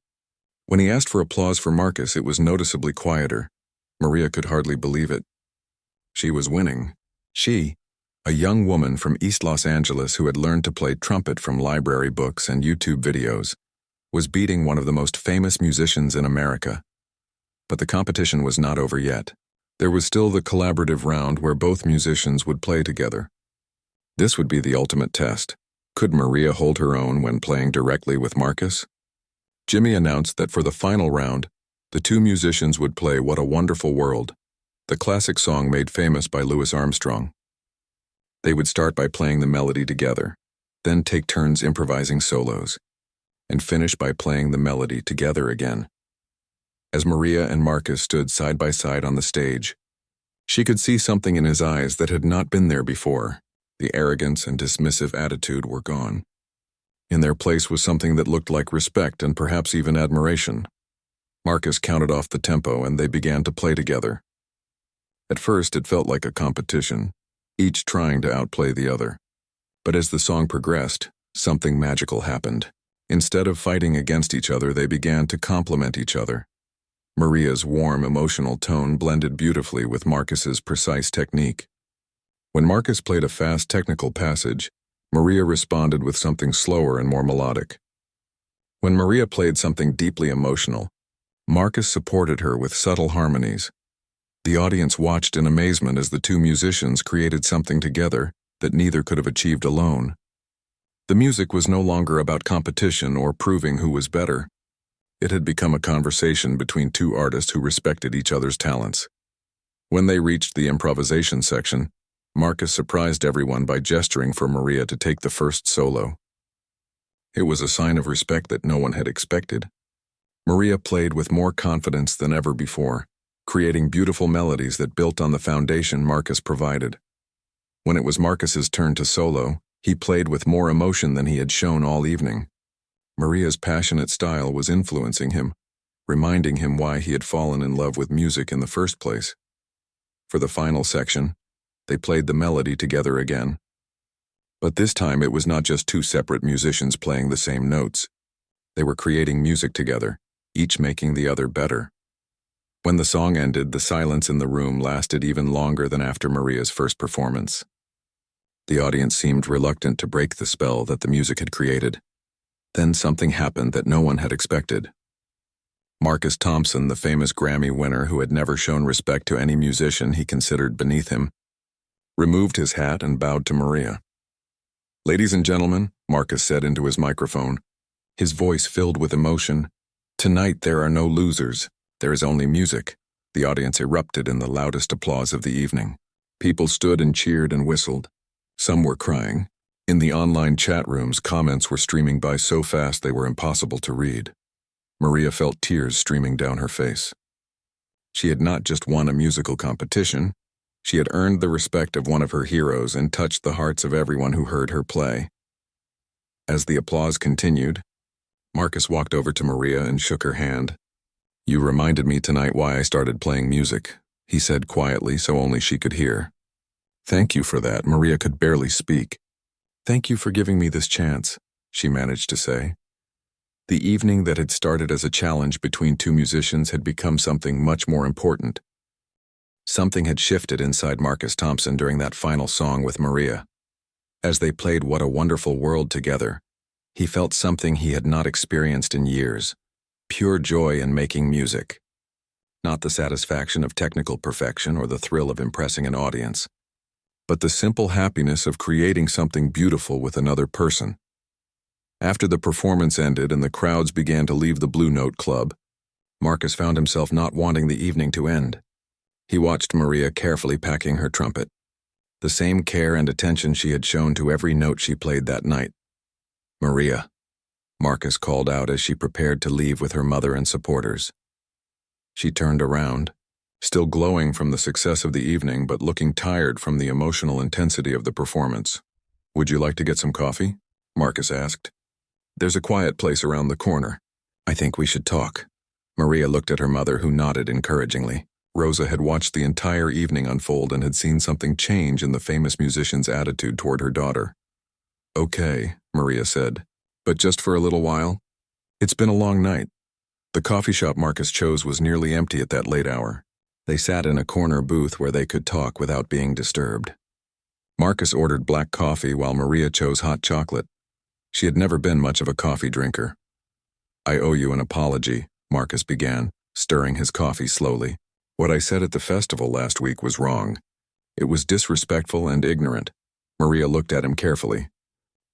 When he asked for applause for Marcus, it was noticeably quieter. Maria could hardly believe it. She was winning. She, a young woman from East Los Angeles who had learned to play trumpet from library books and YouTube videos, was beating one of the most famous musicians in America. But the competition was not over yet. There was still the collaborative round where both musicians would play together. This would be the ultimate test. Could Maria hold her own when playing directly with Marcus? Jimmy announced that for the final round, the two musicians would play What a Wonderful World, the classic song made famous by Louis Armstrong. They would start by playing the melody together, then take turns improvising solos, and finish by playing the melody together again. As Maria and Marcus stood side by side on the stage, she could see something in his eyes that had not been there before. The arrogance and dismissive attitude were gone. In their place was something that looked like respect and perhaps even admiration. Marcus counted off the tempo and they began to play together. At first, it felt like a competition, each trying to outplay the other. But as the song progressed, something magical happened. Instead of fighting against each other, they began to complement each other. Maria's warm, emotional tone blended beautifully with Marcus's precise technique. When Marcus played a fast technical passage, Maria responded with something slower and more melodic. When Maria played something deeply emotional, Marcus supported her with subtle harmonies. The audience watched in amazement as the two musicians created something together that neither could have achieved alone. The music was no longer about competition or proving who was better. It had become a conversation between two artists who respected each other's talents. When they reached the improvisation section, Marcus surprised everyone by gesturing for Maria to take the first solo. It was a sign of respect that no one had expected. Maria played with more confidence than ever before, creating beautiful melodies that built on the foundation Marcus provided. When it was Marcus's turn to solo, he played with more emotion than he had shown all evening. Maria's passionate style was influencing him, reminding him why he had fallen in love with music in the first place. For the final section, they played the melody together again. But this time it was not just two separate musicians playing the same notes. They were creating music together, each making the other better. When the song ended, the silence in the room lasted even longer than after Maria's first performance. The audience seemed reluctant to break the spell that the music had created. Then something happened that no one had expected. Marcus Thompson, the famous Grammy winner who had never shown respect to any musician he considered beneath him, removed his hat and bowed to Maria. "Ladies and gentlemen," Marcus said into his microphone, his voice filled with emotion, "tonight there are no losers. There is only music." The audience erupted in the loudest applause of the evening. People stood and cheered and whistled. Some were crying. In the online chat rooms, comments were streaming by so fast they were impossible to read. Maria felt tears streaming down her face. She had not just won a musical competition. She had earned the respect of one of her heroes and touched the hearts of everyone who heard her play. As the applause continued, Marcus walked over to Maria and shook her hand. "You reminded me tonight why I started playing music," he said quietly so only she could hear. "Thank you for that." Maria could barely speak. "Thank you for giving me this chance," she managed to say. The evening that had started as a challenge between two musicians had become something much more important. Something had shifted inside Marcus Thompson during that final song with Maria. As they played What a Wonderful World together, he felt something he had not experienced in years. Pure joy in making music. Not the satisfaction of technical perfection or the thrill of impressing an audience, but the simple happiness of creating something beautiful with another person. After the performance ended and the crowds began to leave the Blue Note Club, Marcus found himself not wanting the evening to end. He watched Maria carefully packing her trumpet, the same care and attention she had shown to every note she played that night. "Maria," Marcus called out as she prepared to leave with her mother and supporters. She turned around, still glowing from the success of the evening but looking tired from the emotional intensity of the performance. "Would you like to get some coffee?" Marcus asked. "There's a quiet place around the corner. I think we should talk." Maria looked at her mother, who nodded encouragingly. Rosa had watched the entire evening unfold and had seen something change in the famous musician's attitude toward her daughter. "Okay," Maria said, "but just for a little while? It's been a long night." The coffee shop Marcus chose was nearly empty at that late hour. They sat in a corner booth where they could talk without being disturbed. Marcus ordered black coffee while Maria chose hot chocolate. She had never been much of a coffee drinker. "I owe you an apology," Marcus began, stirring his coffee slowly. "What I said at the festival last week was wrong. It was disrespectful and ignorant." Maria looked at him carefully.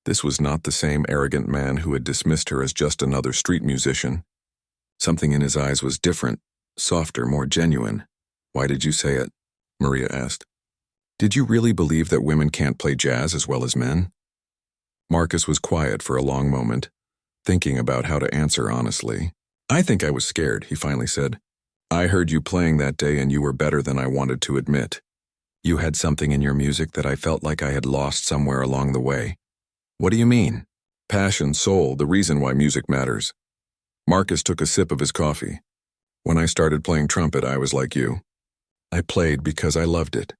This was not the same arrogant man who had dismissed her as just another street musician. Something in his eyes was different, softer, more genuine. "Why did you say it?" Maria asked. "Did you really believe that women can't play jazz as well as men?" Marcus was quiet for a long moment, thinking about how to answer honestly. "I think I was scared," he finally said. "I heard you playing that day and you were better than I wanted to admit. You had something in your music that I felt like I had lost somewhere along the way." "What do you mean?" "Passion, soul, the reason why music matters." Marcus took a sip of his coffee. "When I started playing trumpet, I was like you. I played because I loved it,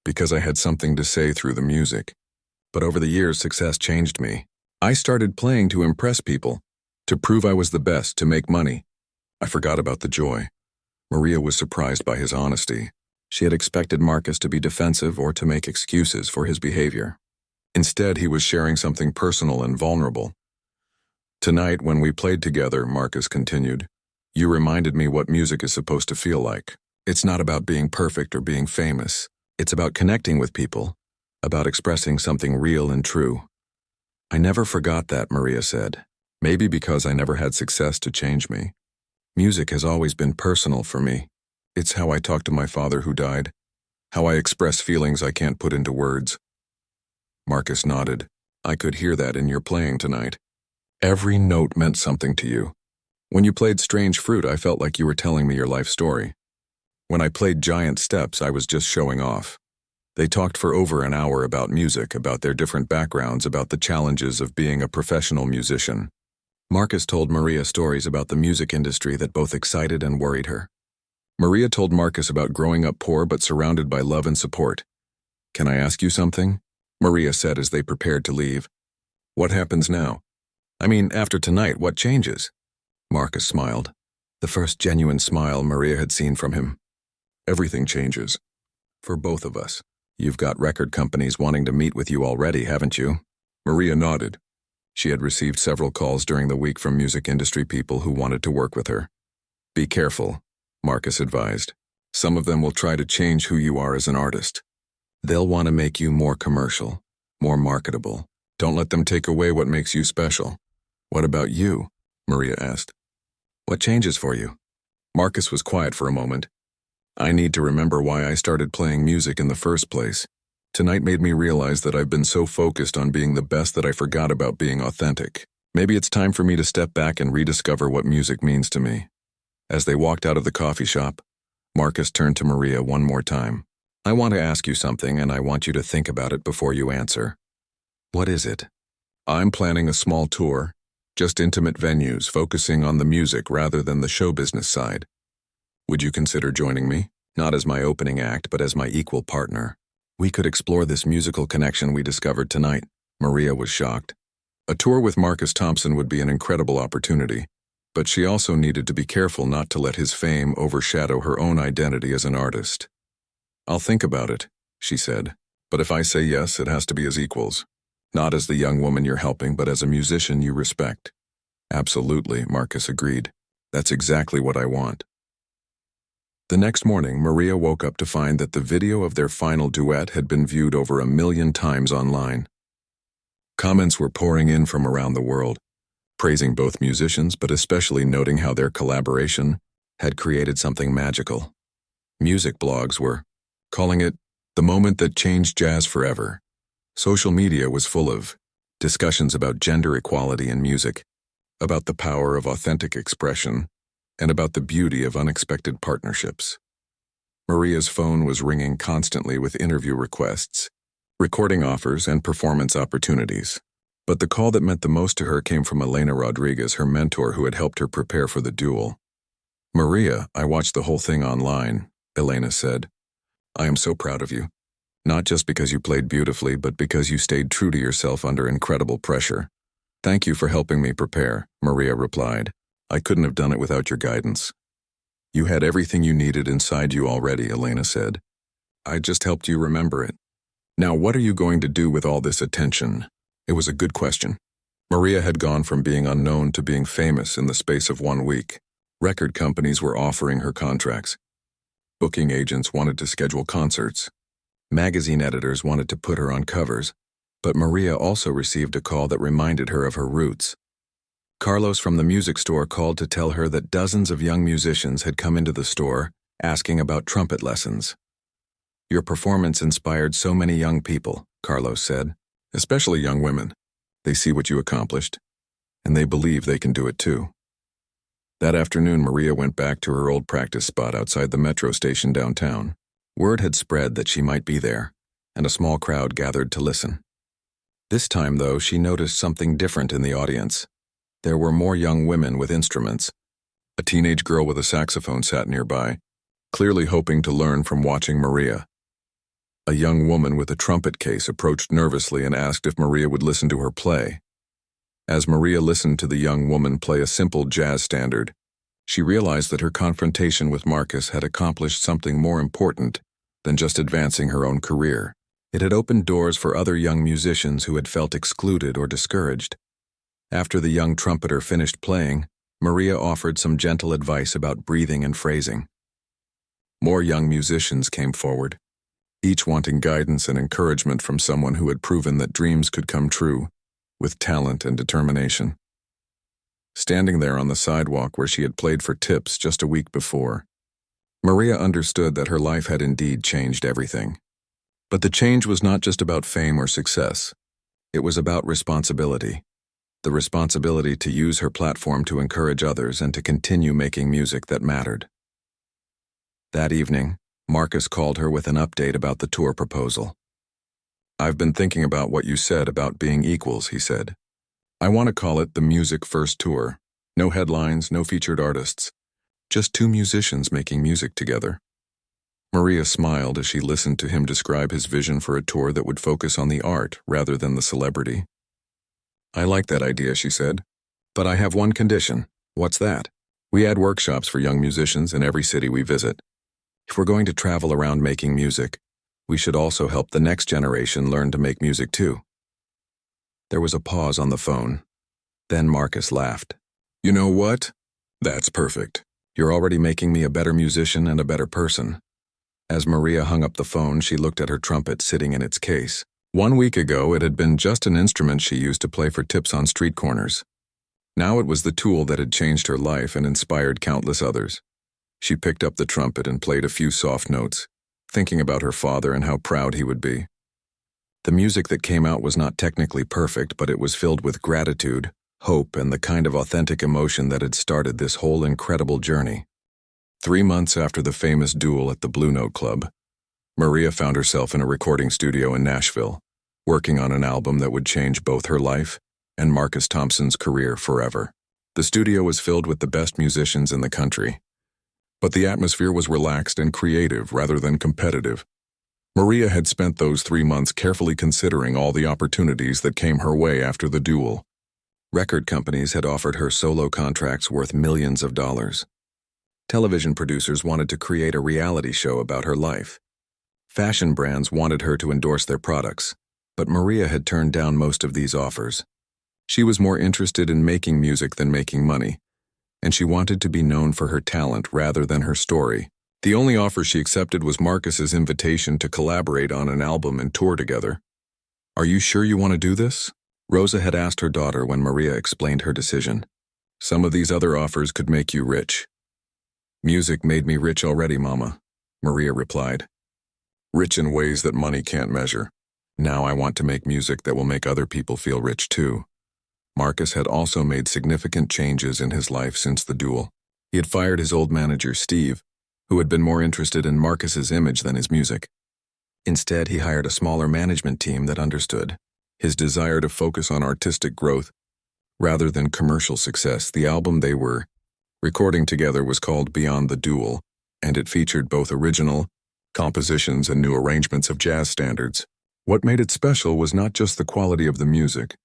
because I had something to say through the music. But over the years, success changed me. I started playing to impress people, to prove I was the best, to make money. I forgot about the joy." Maria was surprised by his honesty. She had expected Marcus to be defensive or to make excuses for his behavior. Instead, he was sharing something personal and vulnerable. "Tonight, when we played together," Marcus continued, "you reminded me what music is supposed to feel like. It's not about being perfect or being famous. It's about connecting with people, about expressing something real and true." "I never forgot that," Maria said. "Maybe because I never had success to change me. Music has always been personal for me. It's how I talk to my father who died, how I express feelings I can't put into words." Marcus nodded. "I could hear that in your playing tonight. Every note meant something to you. When you played Strange Fruit, I felt like you were telling me your life story. When I played Giant Steps, I was just showing off." They talked for over an hour about music, about their different backgrounds, about the challenges of being a professional musician. Marcus told Maria stories about the music industry that both excited and worried her. Maria told Marcus about growing up poor but surrounded by love and support. "Can I ask you something?" Maria said as they prepared to leave. "What happens now? I mean, after tonight, what changes?" Marcus smiled, the first genuine smile Maria had seen from him. "Everything changes. For both of us. You've got record companies wanting to meet with you already, haven't you?" Maria nodded. She had received several calls during the week from music industry people who wanted to work with her. "Be careful," Marcus advised. "Some of them will try to change who you are as an artist. They'll want to make you more commercial, more marketable. Don't let them take away what makes you special." "What about you?" Maria asked. "What changes for you?" Marcus was quiet for a moment. "I need to remember why I started playing music in the first place. Tonight made me realize that I've been so focused on being the best that I forgot about being authentic. Maybe it's time for me to step back and rediscover what music means to me." As they walked out of the coffee shop, Marcus turned to Maria one more time. "I want to ask you something, and I want you to think about it before you answer." "What is it?" "I'm planning a small tour, just intimate venues, focusing on the music rather than the show business side. Would you consider joining me? Not as my opening act, but as my equal partner. We could explore this musical connection we discovered tonight." Maria was shocked. A tour with Marcus Thompson would be an incredible opportunity, but she also needed to be careful not to let his fame overshadow her own identity as an artist. "I'll think about it," she said, "but if I say yes, it has to be as equals. Not as the young woman you're helping, but as a musician you respect." "Absolutely," Marcus agreed. "That's exactly what I want." The next morning, Maria woke up to find that the video of their final duet had been viewed over 1 million times online. Comments were pouring in from around the world, praising both musicians but especially noting how their collaboration had created something magical. Music blogs were calling it the moment that changed jazz forever. Social media was full of discussions about gender equality in music, about the power of authentic expression, and about the beauty of unexpected partnerships. Maria's phone was ringing constantly with interview requests, recording offers, and performance opportunities. But the call that meant the most to her came from Elena Rodriguez, her mentor who had helped her prepare for the duel. "Maria, I watched the whole thing online," Elena said. "I am so proud of you. Not just because you played beautifully, but because you stayed true to yourself under incredible pressure." "Thank you for helping me prepare," Maria replied. "I couldn't have done it without your guidance." "You had everything you needed inside you already," Elena said. "I just helped you remember it. Now what are you going to do with all this attention?" It was a good question. Maria had gone from being unknown to being famous in the space of 1 week. Record companies were offering her contracts. Booking agents wanted to schedule concerts. Magazine editors wanted to put her on covers. But Maria also received a call that reminded her of her roots. Carlos from the music store called to tell her that dozens of young musicians had come into the store asking about trumpet lessons. "Your performance inspired so many young people," Carlos said, "especially young women. They see what you accomplished, and they believe they can do it too." That afternoon, Maria went back to her old practice spot outside the metro station downtown. Word had spread that she might be there, and a small crowd gathered to listen. This time, though, she noticed something different in the audience. There were more young women with instruments. A teenage girl with a saxophone sat nearby, clearly hoping to learn from watching Maria. A young woman with a trumpet case approached nervously and asked if Maria would listen to her play. As Maria listened to the young woman play a simple jazz standard, she realized that her confrontation with Marcus had accomplished something more important than just advancing her own career. It had opened doors for other young musicians who had felt excluded or discouraged. After the young trumpeter finished playing, Maria offered some gentle advice about breathing and phrasing. More young musicians came forward, each wanting guidance and encouragement from someone who had proven that dreams could come true, with talent and determination. Standing there on the sidewalk where she had played for tips just a week before, Maria understood that her life had indeed changed everything. But the change was not just about fame or success. It was about responsibility. The responsibility to use her platform to encourage others and to continue making music that mattered. That evening, Marcus called her with an update about the tour proposal. "I've been thinking about what you said about being equals," he said. "I want to call it the Music First Tour. No headlines, no featured artists. Just 2 musicians making music together." Maria smiled as she listened to him describe his vision for a tour that would focus on the art rather than the celebrity. "I like that idea," she said. "But I have one condition." "What's that?" "We add workshops for young musicians in every city we visit. If we're going to travel around making music, we should also help the next generation learn to make music too." There was a pause on the phone. Then Marcus laughed. "You know what? That's perfect. You're already making me a better musician and a better person." As Maria hung up the phone, she looked at her trumpet sitting in its case. 1 week ago, it had been just an instrument she used to play for tips on street corners. Now it was the tool that had changed her life and inspired countless others. She picked up the trumpet and played a few soft notes, thinking about her father and how proud he would be. The music that came out was not technically perfect, but it was filled with gratitude, hope, and the kind of authentic emotion that had started this whole incredible journey. 3 months after the famous duel at the Blue Note Club, Maria found herself in a recording studio in Nashville, working on an album that would change both her life and Marcus Thompson's career forever. The studio was filled with the best musicians in the country, but the atmosphere was relaxed and creative rather than competitive. Maria had spent those 3 months carefully considering all the opportunities that came her way after the duel. Record companies had offered her solo contracts worth millions of dollars. Television producers wanted to create a reality show about her life. Fashion brands wanted her to endorse their products, but Maria had turned down most of these offers. She was more interested in making music than making money, and she wanted to be known for her talent rather than her story. The only offer she accepted was Marcus's invitation to collaborate on an album and tour together. "Are you sure you want to do this?" Rosa had asked her daughter when Maria explained her decision. "Some of these other offers could make you rich." "Music made me rich already, Mama," Maria replied. "Rich in ways that money can't measure. Now I want to make music that will make other people feel rich too." Marcus had also made significant changes in his life since the duel. He had fired his old manager, Steve, who had been more interested in Marcus's image than his music. Instead, he hired a smaller management team that understood his desire to focus on artistic growth rather than commercial success. The album they were recording together was called Beyond the Duel, and it featured both original compositions and new arrangements of jazz standards. What made it special was not just the quality of the music,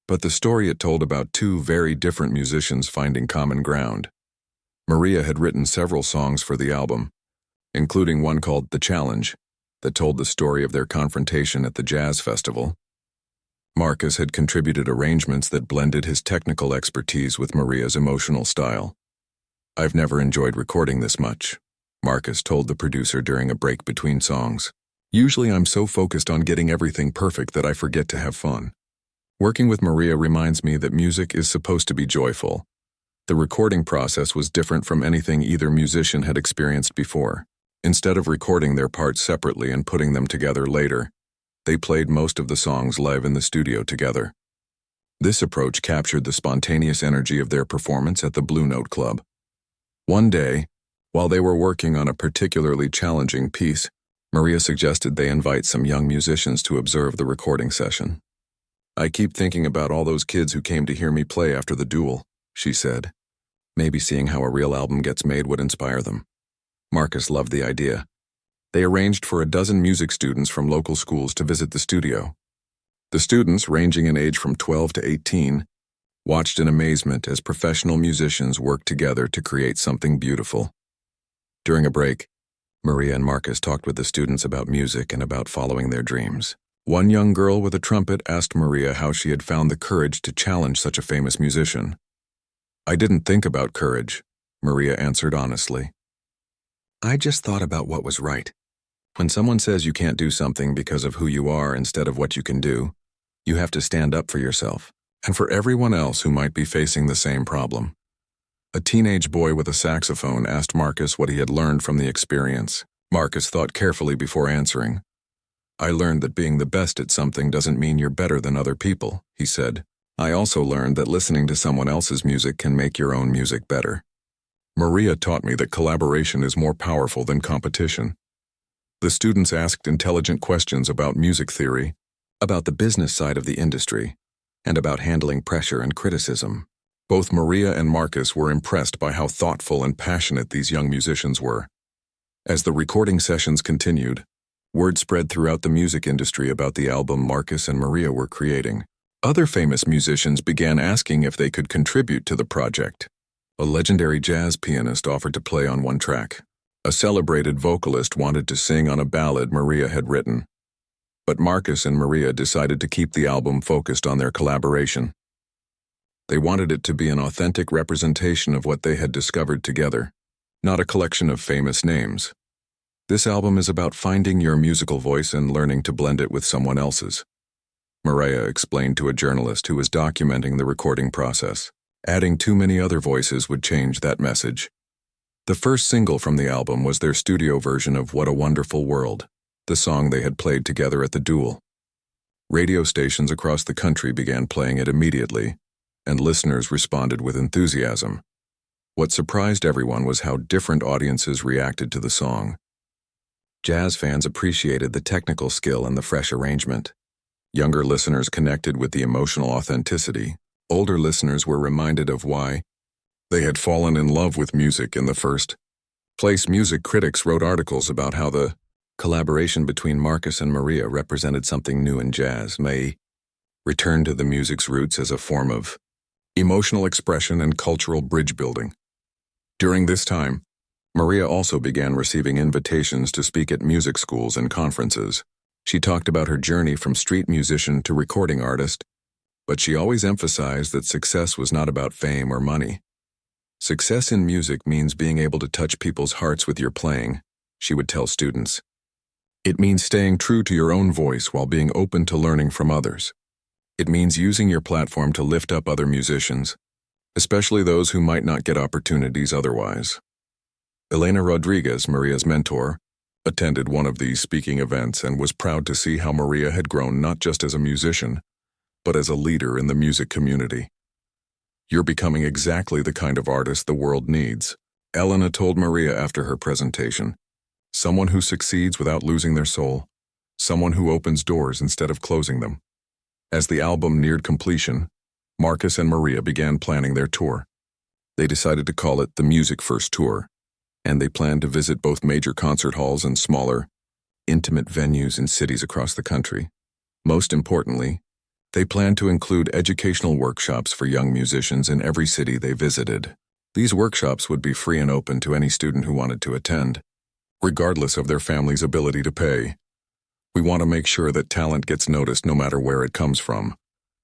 but the story it told about two very different musicians finding common ground. Maria had written several songs for the album, including one called The Challenge, that told the story of their confrontation at the jazz festival. Marcus had contributed arrangements that blended his technical expertise with Maria's emotional style. "I've never enjoyed recording this much," Marcus told the producer during a break between songs. "Usually I'm so focused on getting everything perfect that I forget to have fun. Working with Maria reminds me that music is supposed to be joyful." The recording process was different from anything either musician had experienced before. Instead of recording their parts separately and putting them together later, they played most of the songs live in the studio together. This approach captured the spontaneous energy of their performance at the Blue Note Club. One day, while they were working on a particularly challenging piece, Maria suggested they invite some young musicians to observe the recording session. "I keep thinking about all those kids who came to hear me play after the duel," she said. Maybe seeing how a real album gets made would inspire them. Marcus loved the idea. They arranged for a dozen music students from local schools to visit the studio. The students, ranging in age from 12 to 18, watched in amazement as professional musicians worked together to create something beautiful. During a break, Maria and Marcus talked with the students about music and about following their dreams. One young girl with a trumpet asked Maria how she had found the courage to challenge such a famous musician. "I didn't think about courage," Maria answered honestly. "I just thought about what was right. When someone says you can't do something because of who you are instead of what you can do, you have to stand up for yourself, and for everyone else who might be facing the same problem." A teenage boy with a saxophone asked Marcus what he had learned from the experience. Marcus thought carefully before answering. "I learned that being the best at something doesn't mean you're better than other people," he said. "I also learned that listening to someone else's music can make your own music better. Maria taught me that collaboration is more powerful than competition." The students asked intelligent questions about music theory, about the business side of the industry, and about handling pressure and criticism. Both Maria and Marcus were impressed by how thoughtful and passionate these young musicians were. As the recording sessions continued, word spread throughout the music industry about the album Marcus and Maria were creating. Other famous musicians began asking if they could contribute to the project. A legendary jazz pianist offered to play on one track. A celebrated vocalist wanted to sing on a ballad Maria had written. But Marcus and Maria decided to keep the album focused on their collaboration. They wanted it to be an authentic representation of what they had discovered together, not a collection of famous names. "This album is about finding your musical voice and learning to blend it with someone else's," Maria explained to a journalist who was documenting the recording process. Adding too many other voices would change that message. The first single from the album was their studio version of What a Wonderful World, the song they had played together at the duel. Radio stations across the country began playing it immediately, and listeners responded with enthusiasm. What surprised everyone was how different audiences reacted to the song. Jazz fans appreciated the technical skill and the fresh arrangement. Younger listeners connected with the emotional authenticity. Older listeners were reminded of why they had fallen in love with music in the first place. Music critics wrote articles about how the collaboration between Marcus and Maria represented something new in jazz. May returned to the music's roots as a form of emotional expression and cultural bridge building. During this time, Maria also began receiving invitations to speak at music schools and conferences. She talked about her journey from street musician to recording artist, but she always emphasized that success was not about fame or money. "Success in music means being able to touch people's hearts with your playing," she would tell students. "It means staying true to your own voice while being open to learning from others. It means using your platform to lift up other musicians, especially those who might not get opportunities otherwise." Elena Rodriguez, Maria's mentor, attended one of these speaking events and was proud to see how Maria had grown not just as a musician, but as a leader in the music community. "You're becoming exactly the kind of artist the world needs," Elena told Maria after her presentation. Someone who succeeds without losing their soul. Someone who opens doors instead of closing them. As the album neared completion, Marcus and Maria began planning their tour. They decided to call it the Music First Tour, and they planned to visit both major concert halls and smaller, intimate venues in cities across the country. Most importantly, they planned to include educational workshops for young musicians in every city they visited. These workshops would be free and open to any student who wanted to attend, regardless of their family's ability to pay. We want to make sure that talent gets noticed no matter where it comes from,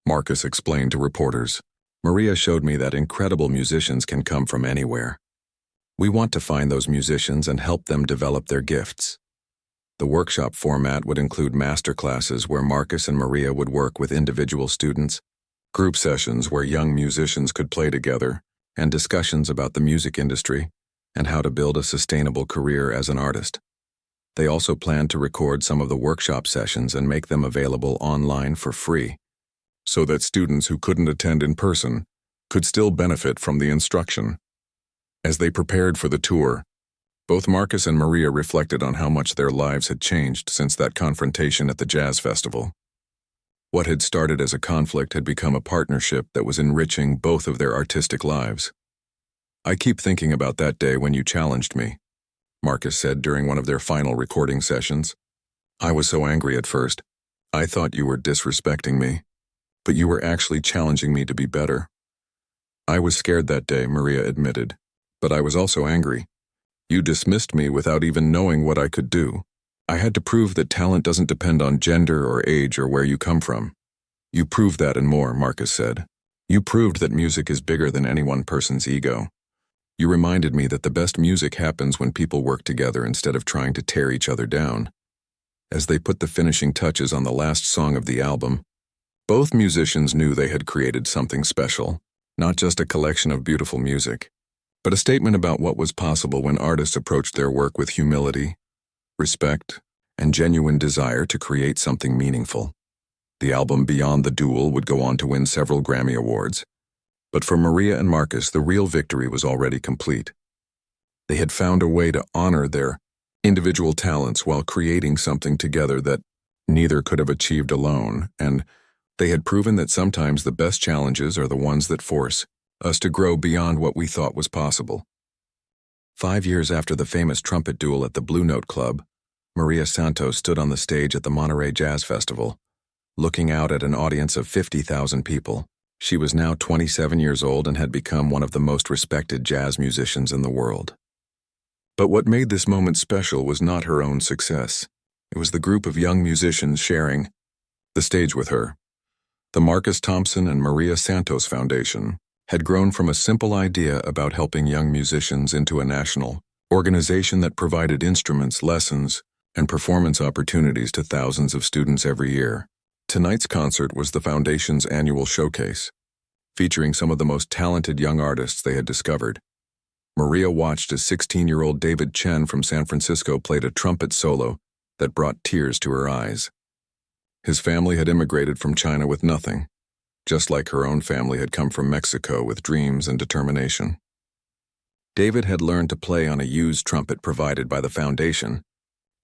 Marcus explained to reporters. Maria showed me that incredible musicians can come from anywhere. We want to find those musicians and help them develop their gifts. The workshop format would include master classes where Marcus and Maria would work with individual students, group sessions where young musicians could play together, and discussions about the music industry and how to build a sustainable career as an artist. They also planned to record some of the workshop sessions and make them available online for free, so that students who couldn't attend in person could still benefit from the instruction. As they prepared for the tour, both Marcus and Maria reflected on how much their lives had changed since that confrontation at the jazz festival. What had started as a conflict had become a partnership that was enriching both of their artistic lives. "I keep thinking about that day when you challenged me," Marcus said during one of their final recording sessions. "I was so angry at first. I thought you were disrespecting me, but you were actually challenging me to be better." "I was scared that day," Maria admitted, "but I was also angry. You dismissed me without even knowing what I could do. I had to prove that talent doesn't depend on gender or age or where you come from." "You proved that and more," Marcus said. "You proved that music is bigger than any one person's ego. You reminded me that the best music happens when people work together instead of trying to tear each other down." As they put the finishing touches on the last song of the album, both musicians knew they had created something special, not just a collection of beautiful music, but a statement about what was possible when artists approached their work with humility, respect, and genuine desire to create something meaningful. The album Beyond the Duel would go on to win several Grammy Awards, but for Maria and Marcus, the real victory was already complete. They had found a way to honor their individual talents while creating something together that neither could have achieved alone, and they had proven that sometimes the best challenges are the ones that force us to grow beyond what we thought was possible. 5 years after the famous Trumpet Duel at the Blue Note Club, Maria Santos stood on the stage at the Monterey Jazz Festival, looking out at an audience of 50,000 people. She was now 27 years old and had become one of the most respected jazz musicians in the world. But what made this moment special was not her own success. It was the group of young musicians sharing the stage with her. The Marcus Thompson and Maria Santos Foundation had grown from a simple idea about helping young musicians into a national organization that provided instruments, lessons, and performance opportunities to thousands of students every year. Tonight's concert was the Foundation's annual showcase, featuring some of the most talented young artists they had discovered. Maria watched as 16-year-old David Chen from San Francisco played a trumpet solo that brought tears to her eyes. His family had immigrated from China with nothing, just like her own family had come from Mexico with dreams and determination. David had learned to play on a used trumpet provided by the Foundation,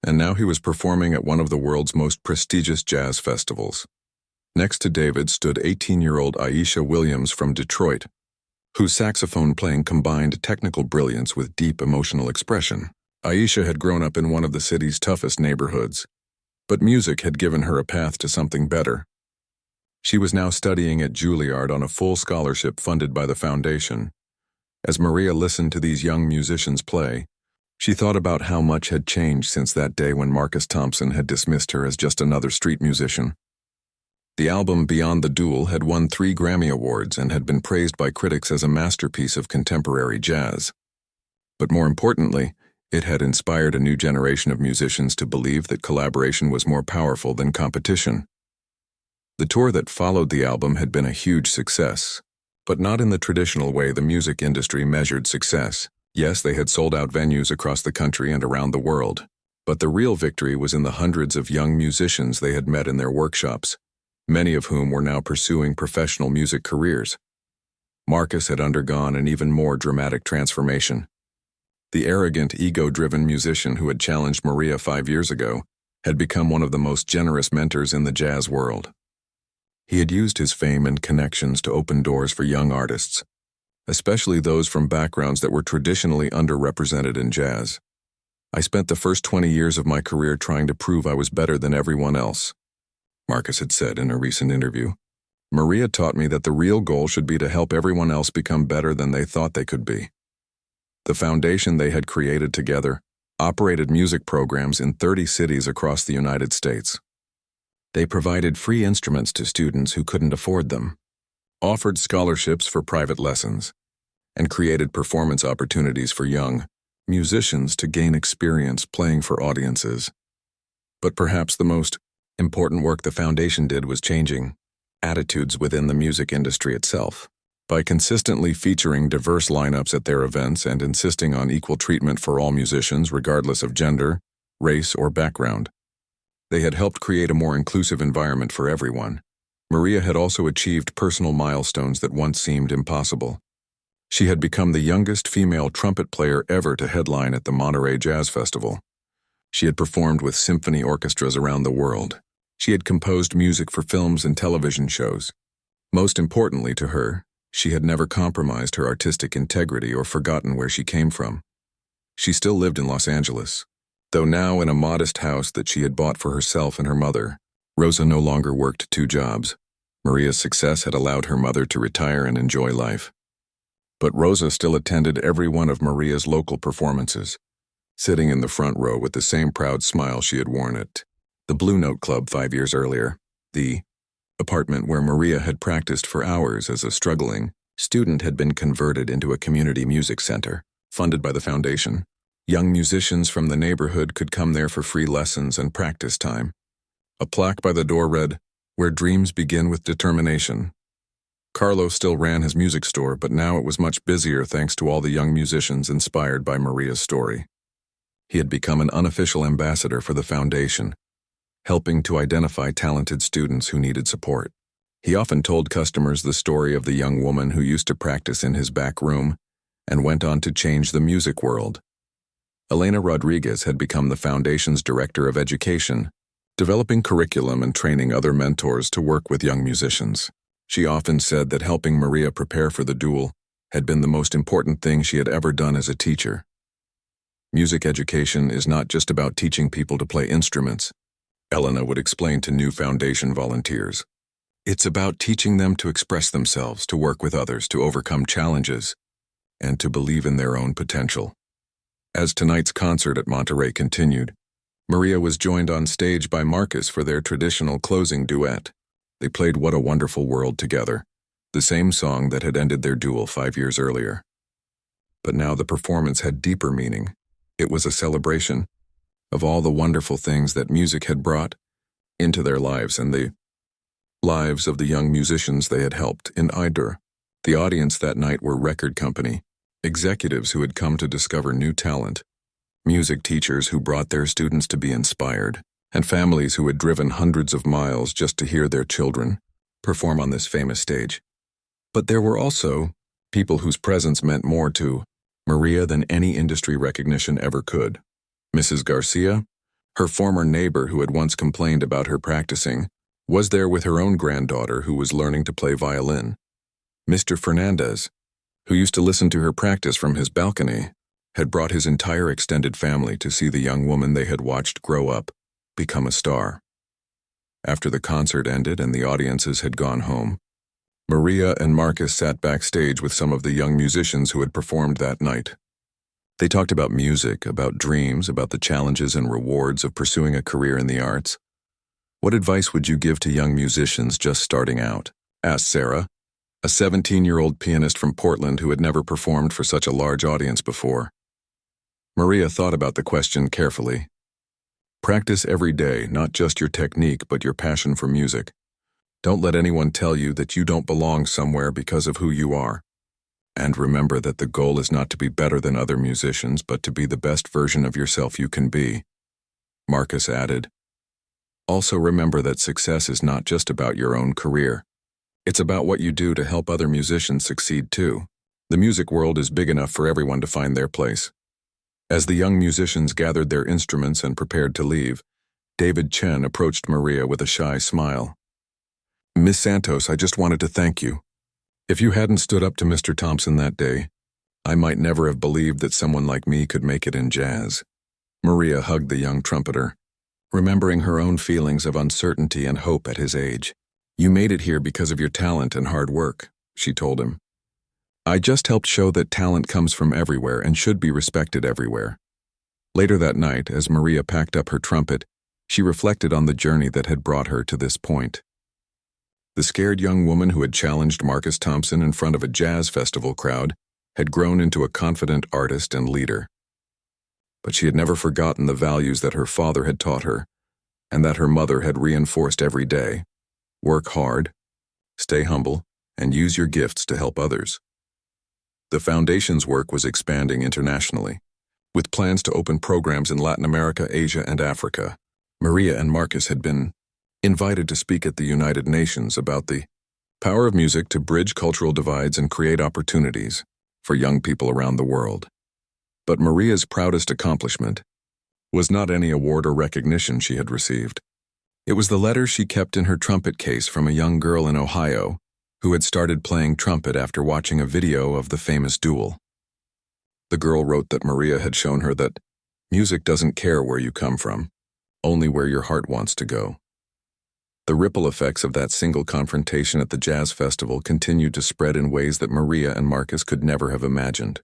and now he was performing at one of the world's most prestigious jazz festivals. Next to David stood 18-year-old Aisha Williams from Detroit, whose saxophone playing combined technical brilliance with deep emotional expression. Aisha had grown up in one of the city's toughest neighborhoods, but music had given her a path to something better. She was now studying at Juilliard on a full scholarship funded by the Foundation. As Maria listened to these young musicians play, she thought about how much had changed since that day when Marcus Thompson had dismissed her as just another street musician. The album Beyond the Duel had won 3 Grammy Awards and had been praised by critics as a masterpiece of contemporary jazz. But more importantly, it had inspired a new generation of musicians to believe that collaboration was more powerful than competition. The tour that followed the album had been a huge success, but not in the traditional way the music industry measured success. Yes, they had sold out venues across the country and around the world, but the real victory was in the hundreds of young musicians they had met in their workshops, many of whom were now pursuing professional music careers. Marcus had undergone an even more dramatic transformation. The arrogant, ego-driven musician who had challenged Maria 5 years ago had become one of the most generous mentors in the jazz world. He had used his fame and connections to open doors for young artists, especially those from backgrounds that were traditionally underrepresented in jazz. I spent the first 20 years of my career trying to prove I was better than everyone else, Marcus had said in a recent interview. Maria taught me that the real goal should be to help everyone else become better than they thought they could be. The foundation they had created together operated music programs in 30 cities across the United States. They provided free instruments to students who couldn't afford them, offered scholarships for private lessons, and created performance opportunities for young musicians to gain experience playing for audiences. But perhaps the most important work the foundation did was changing attitudes within the music industry itself. By consistently featuring diverse lineups at their events and insisting on equal treatment for all musicians regardless of gender, race, or background, they had helped create a more inclusive environment for everyone. Maria had also achieved personal milestones that once seemed impossible. She had become the youngest female trumpet player ever to headline at the Monterey Jazz Festival. She had performed with symphony orchestras around the world. She had composed music for films and television shows. Most importantly to her, she had never compromised her artistic integrity or forgotten where she came from. She still lived in Los Angeles, though now in a modest house that she had bought for herself and her mother. Rosa no longer worked 2 jobs. Maria's success had allowed her mother to retire and enjoy life. But Rosa still attended every one of Maria's local performances, sitting in the front row with the same proud smile she had worn at the Blue Note Club 5 years earlier, the apartment where Maria had practiced for hours as a struggling student had been converted into a community music center, funded by the foundation. Young musicians from the neighborhood could come there for free lessons and practice time. A plaque by the door read, "Where dreams begin with determination." Carlo still ran his music store, but now it was much busier thanks to all the young musicians inspired by Maria's story. He had become an unofficial ambassador for the foundation, helping to identify talented students who needed support. He often told customers the story of the young woman who used to practice in his back room and went on to change the music world. Elena Rodriguez had become the foundation's director of education, developing curriculum and training other mentors to work with young musicians. She often said that helping Maria prepare for the duel had been the most important thing she had ever done as a teacher. Music education is not just about teaching people to play instruments, Elena would explain to new foundation volunteers. It's about teaching them to express themselves, to work with others, to overcome challenges, and to believe in their own potential. As tonight's concert at Monterey continued, Maria was joined on stage by Marcus for their traditional closing duet. They played What a Wonderful World together, the same song that had ended their duel 5 years earlier. But now the performance had deeper meaning. It was a celebration of all the wonderful things that music had brought into their lives and the lives of the young musicians they had helped in Idur. The audience that night were record company executives who had come to discover new talent, music teachers who brought their students to be inspired, and families who had driven hundreds of miles just to hear their children perform on this famous stage. But there were also people whose presence meant more to Maria than any industry recognition ever could. Mrs. Garcia, her former neighbor who had once complained about her practicing, was there with her own granddaughter who was learning to play violin. Mr. Fernandez, who used to listen to her practice from his balcony, had brought his entire extended family to see the young woman they had watched grow up, become a star. After the concert ended and the audiences had gone home, Maria and Marcus sat backstage with some of the young musicians who had performed that night. They talked about music, about dreams, about the challenges and rewards of pursuing a career in the arts. "What advice would you give to young musicians just starting out?" asked Sarah, a 17-year-old pianist from Portland who had never performed for such a large audience before. Maria thought about the question carefully. "Practice every day, not just your technique, but your passion for music. Don't let anyone tell you that you don't belong somewhere because of who you are. And remember that the goal is not to be better than other musicians, but to be the best version of yourself you can be." Marcus added, "Also remember that success is not just about your own career. It's about what you do to help other musicians succeed too. The music world is big enough for everyone to find their place." As the young musicians gathered their instruments and prepared to leave, David Chen approached Maria with a shy smile. "Miss Santos, I just wanted to thank you. If you hadn't stood up to Mr. Thompson that day, I might never have believed that someone like me could make it in jazz." Maria hugged the young trumpeter, remembering her own feelings of uncertainty and hope at his age. "You made it here because of your talent and hard work," she told him. "I just helped show that talent comes from everywhere and should be respected everywhere." Later that night, as Maria packed up her trumpet, she reflected on the journey that had brought her to this point. The scared young woman who had challenged Marcus Thompson in front of a jazz festival crowd had grown into a confident artist and leader. But she had never forgotten the values that her father had taught her, and that her mother had reinforced every day. Work hard, stay humble, and use your gifts to help others. The Foundation's work was expanding internationally, with plans to open programs in Latin America, Asia, and Africa. Maria and Marcus had been invited to speak at the United Nations about the power of music to bridge cultural divides and create opportunities for young people around the world. But Maria's proudest accomplishment was not any award or recognition she had received. It was the letter she kept in her trumpet case from a young girl in Ohio who had started playing trumpet after watching a video of the famous duel. The girl wrote that Maria had shown her that music doesn't care where you come from, only where your heart wants to go. The ripple effects of that single confrontation at the jazz festival continued to spread in ways that Maria and Marcus could never have imagined.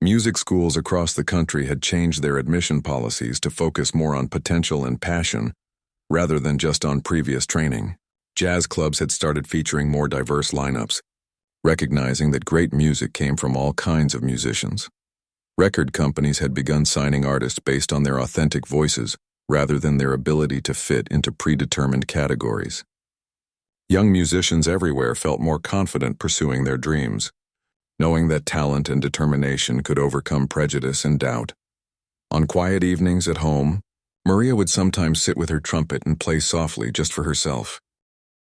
Music schools across the country had changed their admission policies to focus more on potential and passion, rather than just on previous training. Jazz clubs had started featuring more diverse lineups, recognizing that great music came from all kinds of musicians. Record companies had begun signing artists based on their authentic voices, rather than their ability to fit into predetermined categories. Young musicians everywhere felt more confident pursuing their dreams, knowing that talent and determination could overcome prejudice and doubt. On quiet evenings at home, Maria would sometimes sit with her trumpet and play softly just for herself.